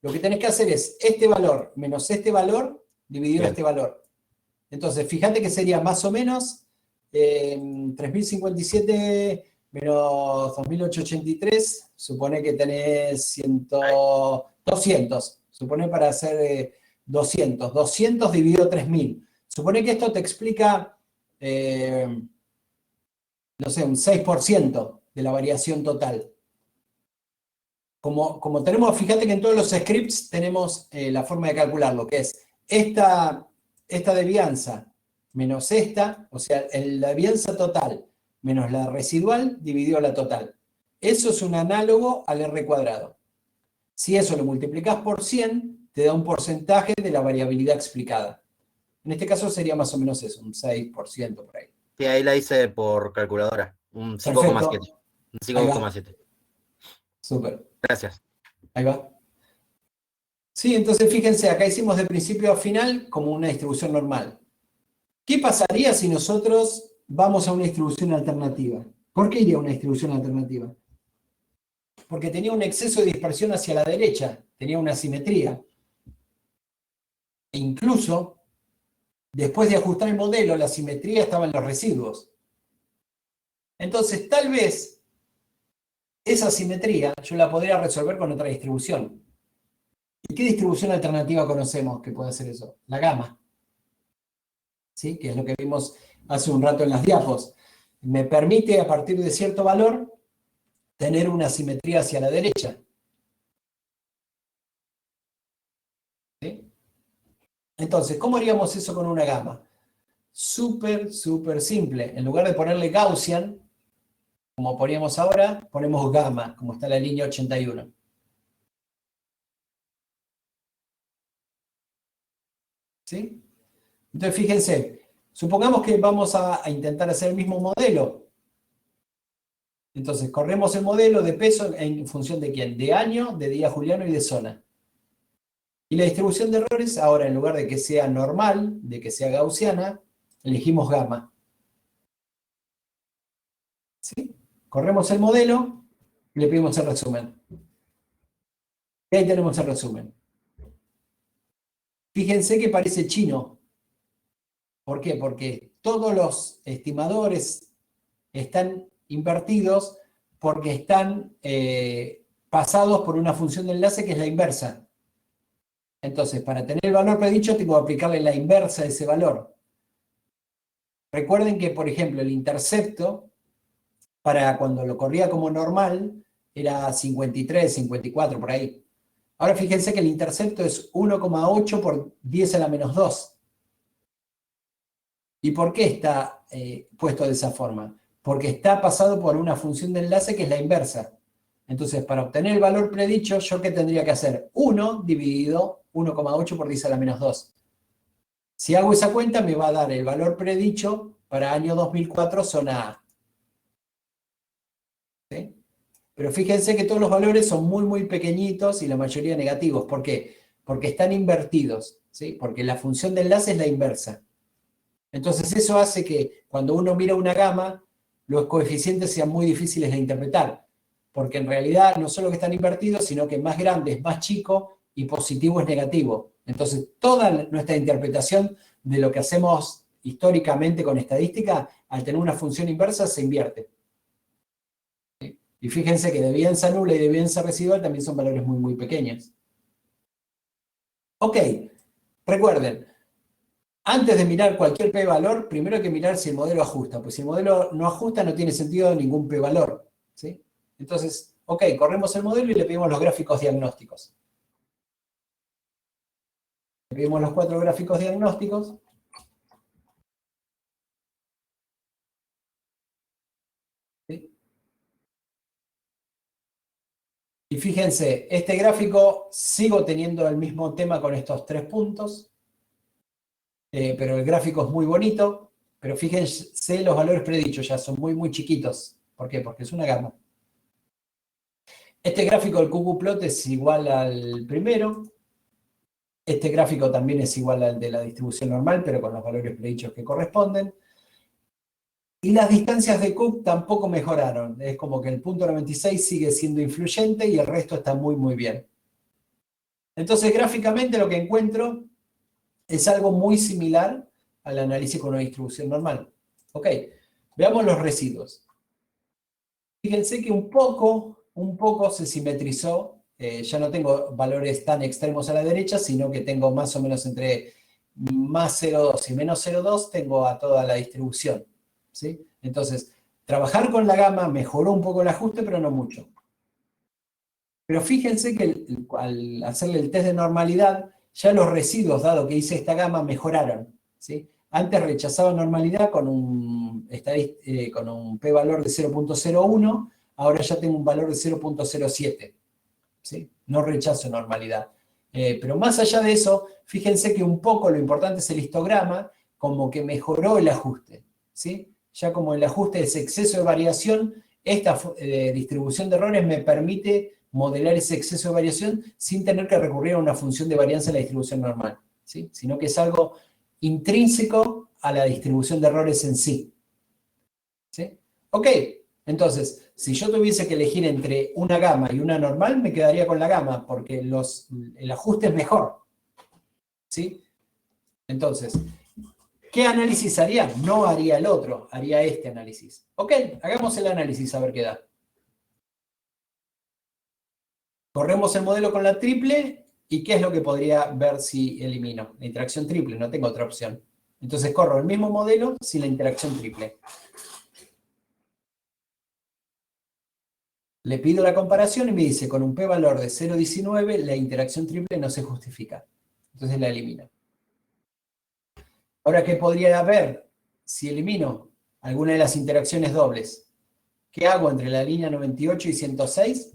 Lo que tenés que hacer es este valor menos este valor dividido a este valor. Entonces, fíjate que sería más o menos 3057 menos 2883, supone que tenés 200. Supone para hacer 200. 200 dividido 3000. Supone que esto te explica, no sé, un 6% de la variación total. Como tenemos, fíjate que en todos los scripts tenemos la forma de calcularlo, que es esta devianza menos esta, o sea, la devianza total menos la residual dividido a la total. Eso es un análogo al R cuadrado. Si eso lo multiplicas por 100, te da un porcentaje de la variabilidad explicada. En este caso sería más o menos eso, un 6% por ahí. Sí, ahí la hice por calculadora, un 5,7. Un 5,7. Súper. Gracias. Ahí va. Sí, entonces fíjense, acá hicimos de principio a final como una distribución normal. ¿Qué pasaría si nosotros vamos a una distribución alternativa? ¿Por qué iría a una distribución alternativa? Porque tenía un exceso de dispersión hacia la derecha, tenía una asimetría. E incluso, después de ajustar el modelo, la simetría estaba en los residuos. Entonces, tal vez, esa simetría yo la podría resolver con otra distribución. ¿Y qué distribución alternativa conocemos que puede hacer eso? La gama. ¿Sí? Que es lo que vimos hace un rato en las diapos. Me permite, a partir de cierto valor, tener una simetría hacia la derecha. ¿Sí? Entonces, ¿cómo haríamos eso con una gama? Súper, súper simple. En lugar de ponerle Gaussian, como poníamos ahora, ponemos gamma, como está la línea 81. ¿Sí? Entonces, fíjense, supongamos que vamos a intentar hacer el mismo modelo. Entonces, corremos el modelo de peso en función de quién, de año, de día juliano y de zona. Y la distribución de errores, ahora en lugar de que sea normal, de que sea gaussiana, elegimos gamma. ¿Sí? Corremos el modelo y le pedimos el resumen. Y ahí tenemos el resumen. Fíjense que parece chino. ¿Por qué? Porque todos los estimadores están invertidos porque están pasados por una función de enlace que es la inversa. Entonces, para tener el valor predicho, tengo que aplicarle la inversa de ese valor. Recuerden que, por ejemplo, el intercepto, para cuando lo corría como normal, era 53, 54, por ahí. Ahora fíjense que el intercepto es 1,8 por 10 a la menos 2. ¿Y por qué está puesto de esa forma? Porque está pasado por una función de enlace que es la inversa. Entonces, para obtener el valor predicho, ¿yo qué tendría que hacer? 1 dividido 1,8 por 10 a la menos 2. Si hago esa cuenta, me va a dar el valor predicho para año 2004, zona A. ¿Sí? Pero fíjense que todos los valores son muy, muy pequeñitos y la mayoría negativos. ¿Por qué? Porque están invertidos. ¿Sí? Porque la función de enlace es la inversa. Entonces eso hace que cuando uno mira una gama, los coeficientes sean muy difíciles de interpretar. Porque en realidad no solo que están invertidos, sino que más grande es más chico y positivo es negativo. Entonces toda nuestra interpretación de lo que hacemos históricamente con estadística, al tener una función inversa, se invierte. Y fíjense que devianza nula y devianza residual también son valores muy, muy pequeños. Ok, recuerden, antes de mirar cualquier p-valor, primero hay que mirar si el modelo ajusta. Pues si el modelo no ajusta, no tiene sentido ningún p-valor. ¿Sí? Entonces, ok, corremos el modelo y le pedimos los gráficos diagnósticos. Le pedimos los 4 gráficos diagnósticos. ¿Sí? Y fíjense, este gráfico sigo teniendo el mismo tema con estos 3 puntos, pero el gráfico es muy bonito, pero fíjense los valores predichos ya son muy, muy chiquitos. ¿Por qué? Porque es una gama. Este gráfico del ggplot es igual al primero. Este gráfico también es igual al de la distribución normal, pero con los valores predichos que corresponden. Y las distancias de Cook tampoco mejoraron. Es como que el punto 96 sigue siendo influyente y el resto está muy, muy bien. Entonces, gráficamente lo que encuentro es algo muy similar al análisis con una distribución normal. Ok, veamos los residuos. Fíjense que un poco se simetrizó. Ya no tengo valores tan extremos a la derecha, sino que tengo más o menos entre más 0,2 y menos 0,2, tengo a toda la distribución. ¿Sí? Entonces, trabajar con la gama mejoró un poco el ajuste, pero no mucho. Pero fíjense que al hacerle el test de normalidad, ya los residuos, dado que hice esta gama, mejoraron. ¿Sí? Antes rechazaba normalidad con un p-valor de 0,01, ahora ya tengo un valor de 0,07. ¿Sí? No rechazo normalidad. Pero más allá de eso, fíjense que un poco lo importante es el histograma, como que mejoró el ajuste. ¿Sí? Ya como el ajuste es exceso de variación, esta distribución de errores me permite modelar ese exceso de variación sin tener que recurrir a una función de varianza en la distribución normal, ¿sí? Sino que es algo intrínseco a la distribución de errores en sí. ¿Sí? Ok, entonces, si yo tuviese que elegir entre una gama y una normal, me quedaría con la gama, porque el ajuste es mejor. ¿Sí? Entonces, ¿qué análisis haría? No haría el otro, haría este análisis. Ok, hagamos el análisis a ver qué da. Corremos el modelo con la triple, ¿y qué es lo que podría ver si elimino? La interacción triple, no tengo otra opción. Entonces corro el mismo modelo sin la interacción triple. Le pido la comparación y me dice, con un p-valor de 0,19, la interacción triple no se justifica. Entonces la elimino. Ahora, ¿qué podría haber si elimino alguna de las interacciones dobles? ¿Qué hago entre la línea 98 y 106?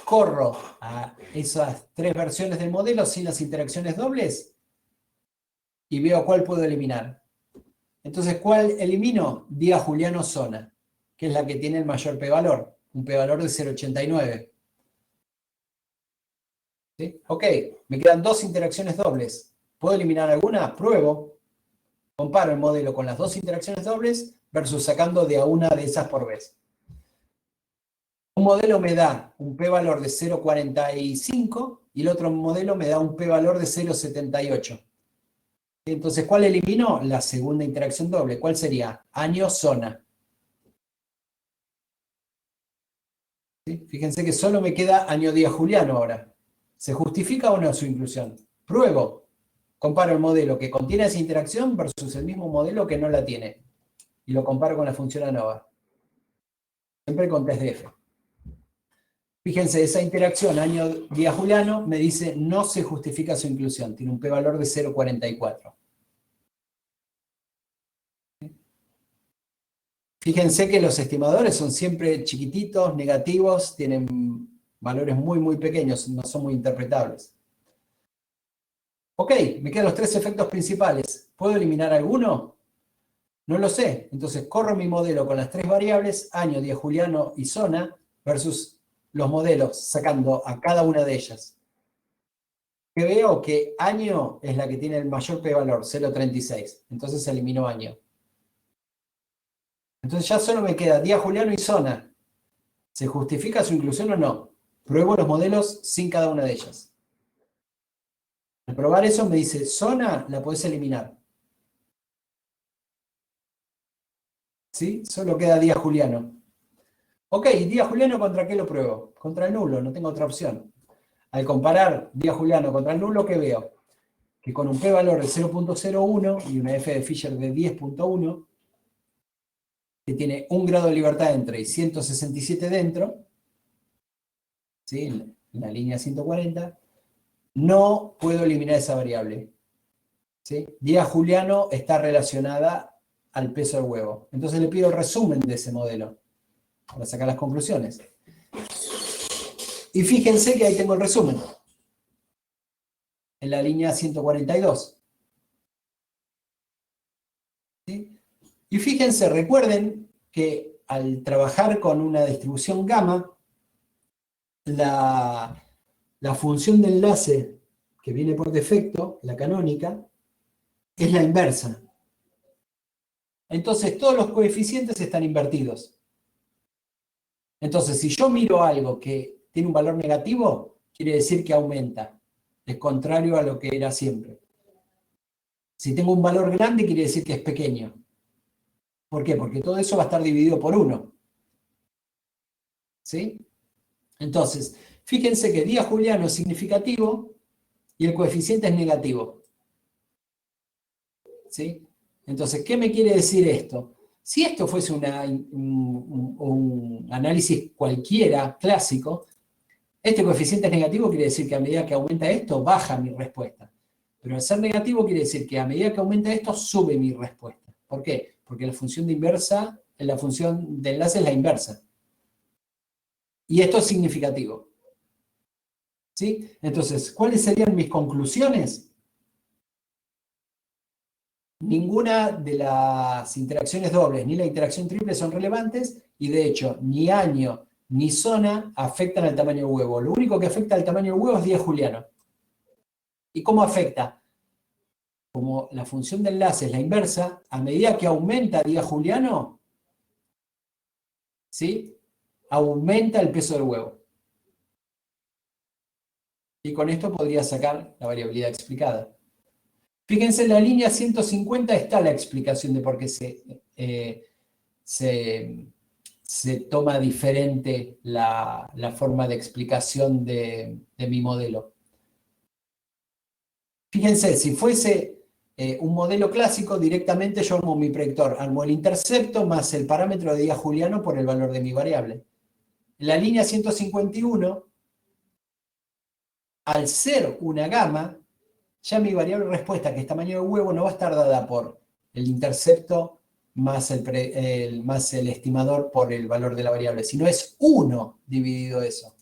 Corro a esas tres versiones del modelo sin las interacciones dobles y veo cuál puedo eliminar. Entonces, ¿cuál elimino? Día Juliano Zona, que es la que tiene el mayor p-valor, un p-valor de 0,89. ¿Sí? Ok, me quedan dos interacciones dobles. ¿Puedo eliminar alguna? Pruebo. Comparo el modelo con las dos interacciones dobles versus sacando de a una de esas por vez. Un modelo me da un p-valor de 0,45 y el otro modelo me da un p-valor de 0,78. Entonces, ¿cuál elimino? La segunda interacción doble. ¿Cuál sería? Año-zona. ¿Sí? Fíjense que solo me queda año-día juliano ahora. ¿Se justifica o no su inclusión? Pruebo. Comparo el modelo que contiene esa interacción versus el mismo modelo que no la tiene. Y lo comparo con la función ANOVA. Siempre con test de F. Fíjense, esa interacción año-día juliano me dice no se justifica su inclusión. Tiene un p-valor de 0,44. Fíjense que los estimadores son siempre chiquititos, negativos, tienen valores muy, muy pequeños, no son muy interpretables. Ok, me quedan los tres efectos principales. ¿Puedo eliminar alguno? No lo sé. Entonces corro mi modelo con las tres variables, año, día juliano y zona, versus los modelos, sacando a cada una de ellas. Que veo que año es la que tiene el mayor p-valor, 0,36. Entonces elimino año. Entonces ya solo me queda día juliano y zona. ¿Se justifica su inclusión o no? Pruebo los modelos sin cada una de ellas. Al probar eso me dice, zona la podés eliminar. ¿Sí? Solo queda día juliano. Ok, día juliano ¿contra qué lo pruebo? Contra el nulo, no tengo otra opción. Al comparar día juliano contra el nulo, ¿qué veo? Que con un p-valor de 0,01 y una f de Fisher de 10,1, que tiene 1 grado de libertad entre y 167 dentro, ¿sí? En la línea 140, no puedo eliminar esa variable. ¿Sí? Día juliano está relacionada al peso del huevo. Entonces le pido el resumen de ese modelo para sacar las conclusiones. Y fíjense que ahí tengo el resumen. En la línea 142. ¿Sí? Y fíjense, recuerden que al trabajar con una distribución gamma, la función de enlace que viene por defecto, la canónica, es la inversa. Entonces todos los coeficientes están invertidos. Entonces si yo miro algo que tiene un valor negativo, quiere decir que aumenta. Es contrario a lo que era siempre. Si tengo un valor grande, quiere decir que es pequeño. ¿Por qué? Porque todo eso va a estar dividido por 1. ¿Sí? Entonces, fíjense que día juliano es significativo y el coeficiente es negativo. ¿Sí? Entonces, ¿qué me quiere decir esto? Si esto fuese un análisis cualquiera, clásico, este coeficiente es negativo, quiere decir que a medida que aumenta esto, baja mi respuesta. Pero al ser negativo quiere decir que a medida que aumenta esto, sube mi respuesta. ¿Por qué? Porque la función de enlace es la inversa. Y esto es significativo. ¿Sí? Entonces, ¿cuáles serían mis conclusiones? Ninguna de las interacciones dobles ni la interacción triple son relevantes y de hecho ni año ni zona afectan al tamaño del huevo. Lo único que afecta al tamaño del huevo es día juliano. ¿Y cómo afecta? Como la función de enlace es la inversa, a medida que aumenta día juliano, ¿sí? Aumenta el peso del huevo. Y con esto podría sacar la variabilidad explicada. Fíjense, en la línea 150 está la explicación de por qué se toma diferente la forma de explicación de mi modelo. Fíjense, si fuese un modelo clásico, directamente yo armo mi predictor, armo el intercepto más el parámetro de día juliano por el valor de mi variable. En la línea 151, al ser una gama, ya mi variable respuesta, que es tamaño de huevo, no va a estar dada por el intercepto más el estimador por el valor de la variable, sino es 1 dividido eso.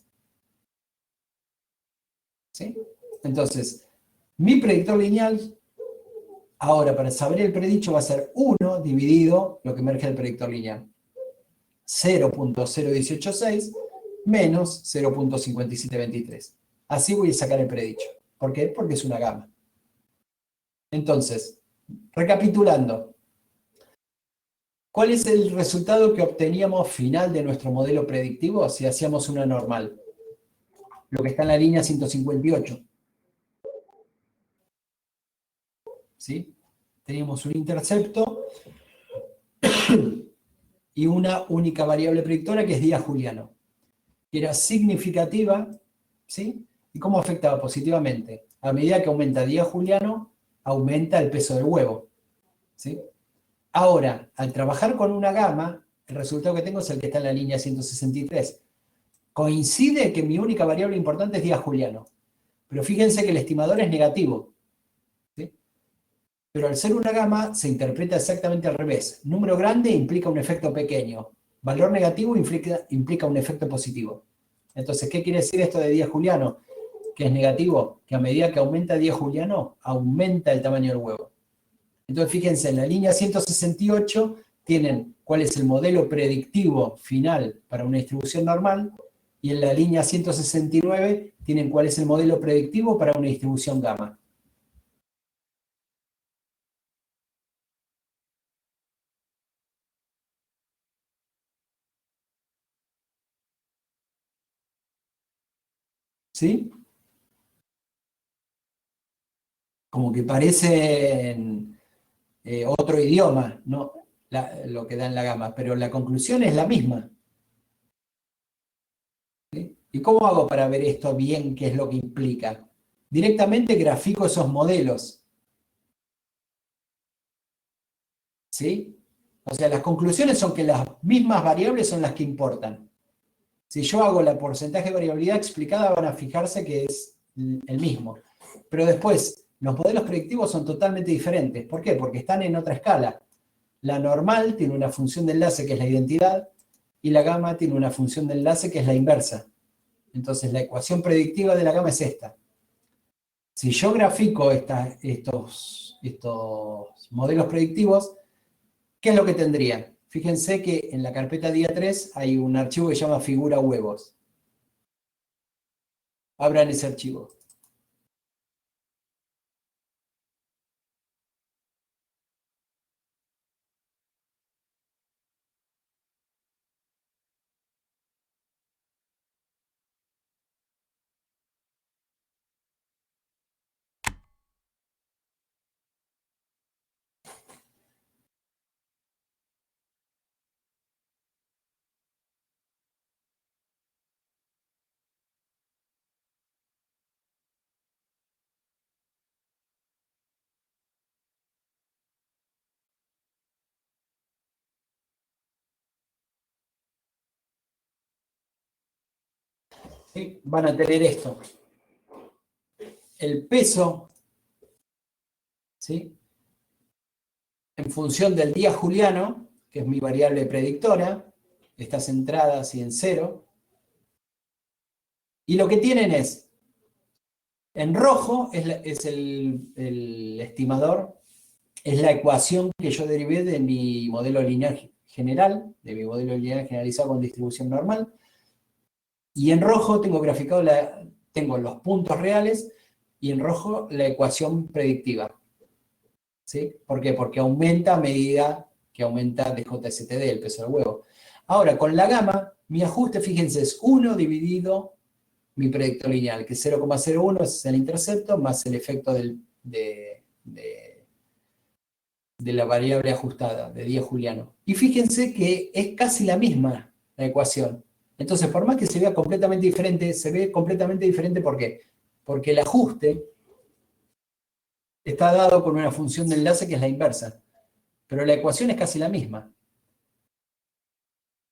¿Sí? Entonces, mi predictor lineal, ahora para saber el predicho, va a ser 1 dividido lo que emerge del predictor lineal. 0.0186 menos 0.5723. Así voy a sacar el predicho. ¿Por qué? Porque es una gama. Entonces, recapitulando, ¿cuál es el resultado que obteníamos final de nuestro modelo predictivo si hacíamos una normal? Lo que está en la línea 158. ¿Sí? Teníamos un intercepto y una única variable predictora que es día juliano, que era significativa, ¿sí? ¿Y cómo afectaba positivamente? A medida que aumenta día juliano, aumenta el peso del huevo, ¿sí? Ahora, al trabajar con una gama, el resultado que tengo es el que está en la línea 163. Coincide que mi única variable importante es día juliano, pero fíjense que el estimador es negativo, ¿sí? Pero al ser una gama se interpreta exactamente al revés. Número grande implica un efecto pequeño. Valor negativo implica un efecto positivo. Entonces, ¿qué quiere decir esto de día juliano? Que es negativo, que a medida que aumenta día juliano, aumenta el tamaño del huevo. Entonces, fíjense, en la línea 168 tienen cuál es el modelo predictivo final para una distribución normal, y en la línea 169 tienen cuál es el modelo predictivo para una distribución gamma. ¿Sí? Como que parece otro idioma, ¿no? Lo que da en la gama, pero la conclusión es la misma. ¿Sí? ¿Y cómo hago para ver esto bien, qué es lo que implica? Directamente grafico esos modelos. ¿Sí? O sea, las conclusiones son que las mismas variables son las que importan. Si yo hago la porcentaje de variabilidad explicada, van a fijarse que es el mismo. Pero después, los modelos predictivos son totalmente diferentes. ¿Por qué? Porque están en otra escala. La normal tiene una función de enlace que es la identidad, y la gama tiene una función de enlace que es la inversa. Entonces, la ecuación predictiva de la gama es esta. Si yo grafico estos modelos predictivos, ¿qué es lo que tendría? Fíjense que en la carpeta día 3 hay un archivo que se llama figura huevos. Abran ese archivo. ¿Sí? Van a tener esto. El peso, ¿sí? En función del día juliano, que es mi variable predictora, está centrada así en 0. Y lo que tienen es, en rojo es el estimador, es la ecuación que yo derivé de mi modelo lineal general, de mi modelo lineal generalizado con distribución normal. Y en rojo tengo graficado tengo los puntos reales, y en rojo la ecuación predictiva. ¿Sí? ¿Por qué? Porque aumenta a medida que aumenta DJSTD, el peso del huevo. Ahora, con la gama, mi ajuste, fíjense, es 1 dividido mi predictor lineal, que 0,01 es el intercepto más el efecto de de la variable ajustada, de día juliano. Y fíjense que es casi la misma la ecuación. Entonces, por más que se vea completamente diferente, se ve completamente diferente, ¿por qué? Porque el ajuste está dado con una función de enlace que es la inversa. Pero la ecuación es casi la misma.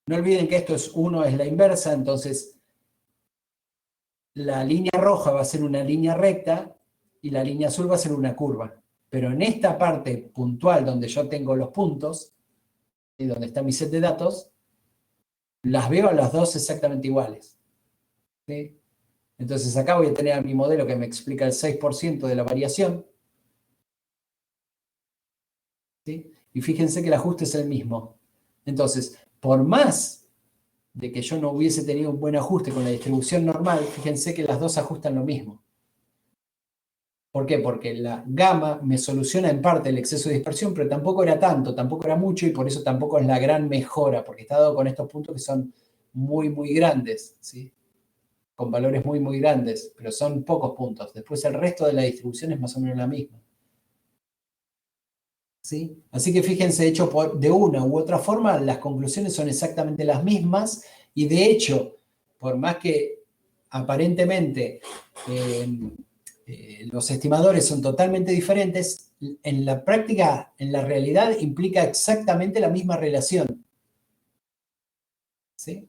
No olviden que esto es 1 es la inversa, entonces la línea roja va a ser una línea recta y la línea azul va a ser una curva. Pero en esta parte puntual donde yo tengo los puntos, y donde está mi set de datos, las veo a las dos exactamente iguales. ¿Sí? Entonces acá voy a tener a mi modelo que me explica el 6% de la variación. ¿Sí? Y fíjense que el ajuste es el mismo. Entonces, por más de que yo no hubiese tenido un buen ajuste con la distribución normal, fíjense que las dos ajustan lo mismo. ¿Por qué? Porque la gamma me soluciona en parte el exceso de dispersión, pero tampoco era tanto, tampoco era mucho, y por eso tampoco es la gran mejora, porque está dado con estos puntos que son muy, muy grandes, ¿sí? Con valores muy, muy grandes, pero son pocos puntos. Después el resto de la distribución es más o menos la misma. ¿Sí? Así que fíjense, hecho de una u otra forma, las conclusiones son exactamente las mismas, y de hecho, por más que aparentemente los estimadores son totalmente diferentes, en la práctica, en la realidad, implica exactamente la misma relación. ¿Sí?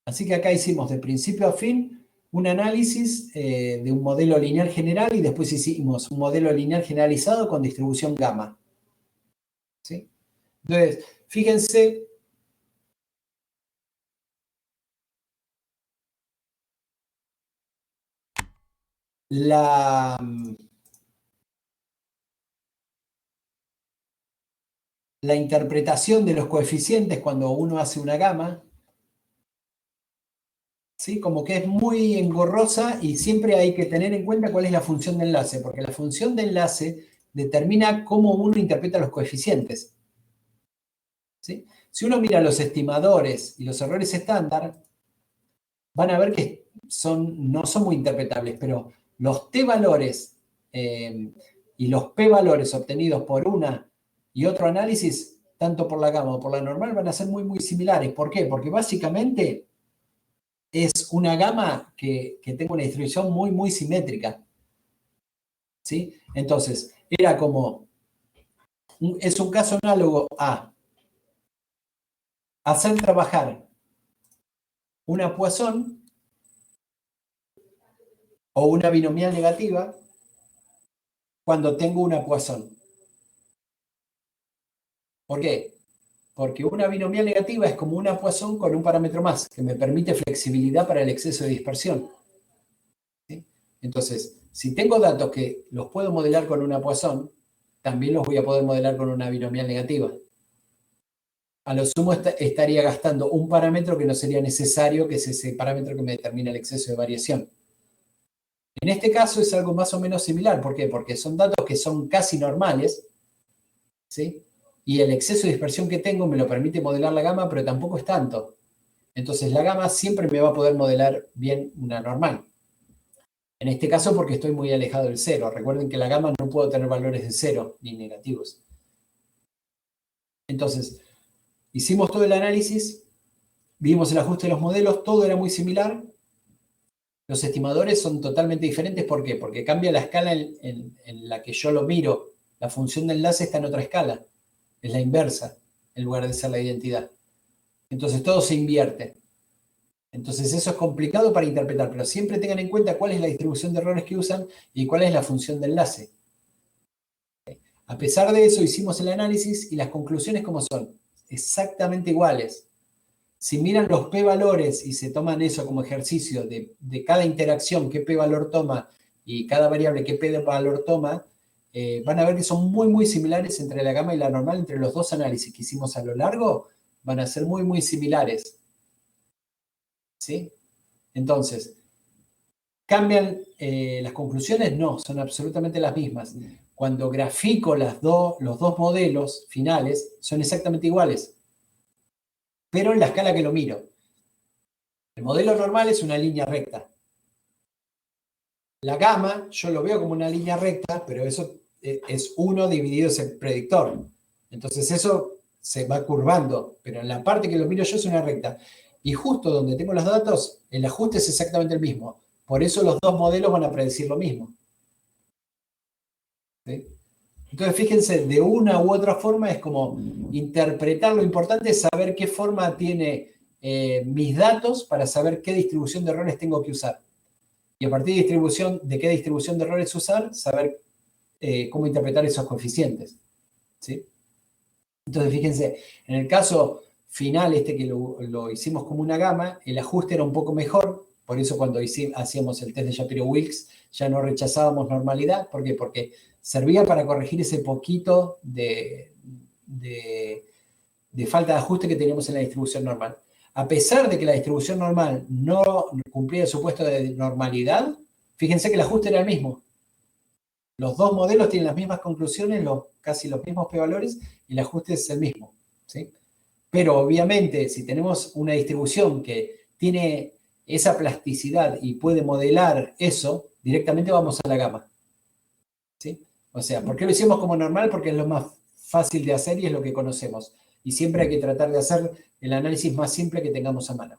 Así que acá hicimos de principio a fin un análisis de un modelo lineal general y después hicimos un modelo lineal generalizado con distribución gamma. ¿Sí? Entonces, fíjense la interpretación de los coeficientes cuando uno hace una gama, ¿sí? Como que es muy engorrosa y siempre hay que tener en cuenta cuál es la función de enlace, porque la función de enlace determina cómo uno interpreta los coeficientes. ¿Sí? Si uno mira los estimadores y los errores estándar, van a ver que no son muy interpretables, pero los t-valores y los p-valores obtenidos por una y otro análisis, tanto por la gamma o por la normal, van a ser muy, muy similares. ¿Por qué? Porque básicamente es una gama que tenga una distribución muy, muy simétrica. ¿Sí? Entonces, era como, es un caso análogo a hacer trabajar una Poisson o una binomial negativa cuando tengo una Poisson. ¿Por qué? Porque una binomial negativa es como una Poisson con un parámetro más, que me permite flexibilidad para el exceso de dispersión. ¿Sí? Entonces, si tengo datos que los puedo modelar con una Poisson, también los voy a poder modelar con una binomial negativa. A lo sumo estaría gastando un parámetro que no sería necesario, que es ese parámetro que me determina el exceso de variación. En este caso es algo más o menos similar. ¿Por qué? Porque son datos que son casi normales, ¿sí? Y el exceso de dispersión que tengo me lo permite modelar la gama, pero tampoco es tanto. Entonces la gama siempre me va a poder modelar bien una normal. En este caso porque estoy muy alejado del cero. Recuerden que la gama no puedo tener valores de cero ni negativos. Entonces, hicimos todo el análisis, vimos el ajuste de los modelos, todo era muy similar. Los estimadores son totalmente diferentes. ¿Por qué? Porque cambia la escala en la que yo lo miro. La función de enlace está en otra escala. Es la inversa, en lugar de ser la identidad. Entonces todo se invierte. Entonces eso es complicado para interpretar, pero siempre tengan en cuenta cuál es la distribución de errores que usan y cuál es la función de enlace. A pesar de eso, hicimos el análisis y las conclusiones, ¿cómo son? Exactamente iguales. Si miran los p-valores y se toman eso como ejercicio de cada interacción, qué p-valor toma y cada variable qué p-valor toma, van a ver que son muy, muy similares entre la gamma y la normal. Entre los dos análisis que hicimos a lo largo, van a ser muy, muy similares. ¿Sí? Entonces, ¿cambian las conclusiones? No, son absolutamente las mismas. Cuando grafico los dos modelos finales, son exactamente iguales, pero en la escala que lo miro. El modelo normal es una línea recta. La gama, yo lo veo como una línea recta, pero eso es 1 dividido ese predictor. Entonces eso se va curvando, pero en la parte que lo miro yo es una recta. Y justo donde tengo los datos, el ajuste es exactamente el mismo. Por eso los dos modelos van a predecir lo mismo. ¿Sí? Entonces, fíjense, de una u otra forma es como interpretar. Lo importante es saber qué forma tiene mis datos para saber qué distribución de errores tengo que usar. Y a partir de qué distribución de errores usar, saber cómo interpretar esos coeficientes. ¿Sí? Entonces, fíjense, en el caso final, que lo hicimos como una gama, el ajuste era un poco mejor. Por eso cuando hacíamos el test de Shapiro-Wilks ya no rechazábamos normalidad. ¿Por qué? Porque servía para corregir ese poquito de falta de ajuste que teníamos en la distribución normal. A pesar de que la distribución normal no cumplía el supuesto de normalidad, fíjense que el ajuste era el mismo. Los dos modelos tienen las mismas conclusiones, casi los mismos p-valores, y el ajuste es el mismo. ¿Sí? Pero obviamente, si tenemos una distribución que tiene esa plasticidad y puede modelar eso, directamente vamos a la gama. ¿Sí? O sea, ¿por qué lo hicimos como normal? Porque es lo más fácil de hacer y es lo que conocemos. Y siempre hay que tratar de hacer el análisis más simple que tengamos a mano.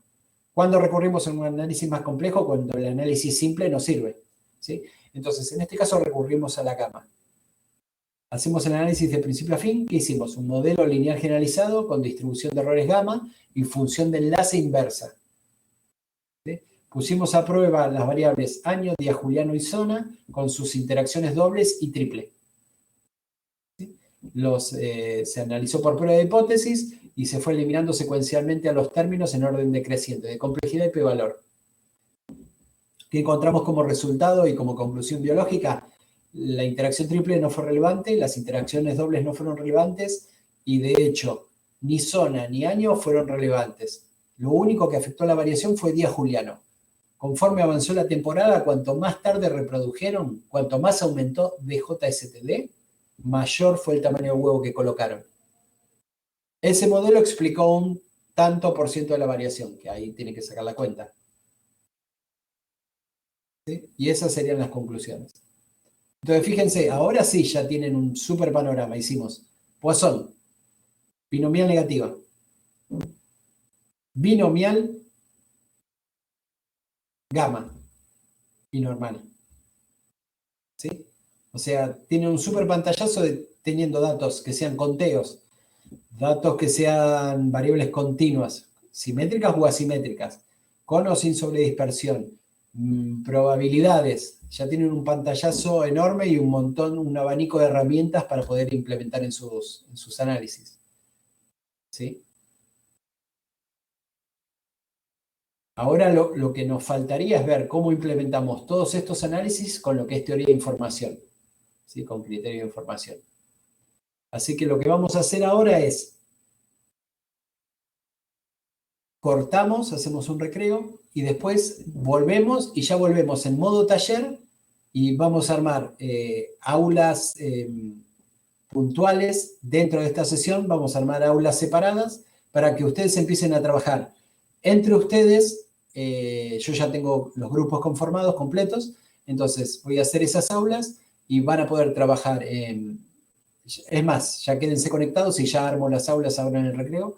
¿Cuándo recurrimos a un análisis más complejo? Cuando el análisis simple no sirve. ¿Sí? Entonces, en este caso recurrimos a la gama. Hacemos el análisis de principio a fin. ¿Qué hicimos? Un modelo lineal generalizado con distribución de errores gamma y función de enlace inversa. ¿Sí? Pusimos a prueba las variables año, día juliano y zona con sus interacciones dobles y triple. ¿Sí? Se analizó por prueba de hipótesis y se fue eliminando secuencialmente a los términos en orden decreciente, de complejidad y p-valor. ¿Qué encontramos como resultado y como conclusión biológica? La interacción triple no fue relevante, las interacciones dobles no fueron relevantes y de hecho ni zona ni año fueron relevantes. Lo único que afectó la variación fue día juliano. Conforme avanzó la temporada, cuanto más tarde reprodujeron, cuanto más aumentó DJSTD, mayor fue el tamaño de huevo que colocaron. Ese modelo explicó un tanto por ciento de la variación, que ahí tiene que sacar la cuenta. ¿Sí? Y esas serían las conclusiones. Entonces, fíjense, ahora sí ya tienen un súper panorama. Hicimos Poisson, binomial negativa, binomial gamma y normal. ¿Sí? O sea, tienen un súper pantallazo teniendo datos que sean conteos, datos que sean variables continuas, simétricas o asimétricas, con o sin sobredispersión, probabilidades. Ya tienen un pantallazo enorme y un abanico de herramientas para poder implementar en sus análisis. ¿Sí? Ahora lo que nos faltaría es ver cómo implementamos todos estos análisis con lo que es teoría de información, ¿sí? Con criterio de información. Así que lo que vamos a hacer ahora es cortamos, hacemos un recreo y después volvemos y ya volvemos en modo taller y vamos a armar aulas puntuales dentro de esta sesión. Vamos a armar aulas separadas para que ustedes empiecen a trabajar entre ustedes. Yo ya tengo los grupos conformados, completos, entonces voy a hacer esas aulas y van a poder trabajar. Es más, ya quédense conectados y ya armo las aulas ahora en el recreo.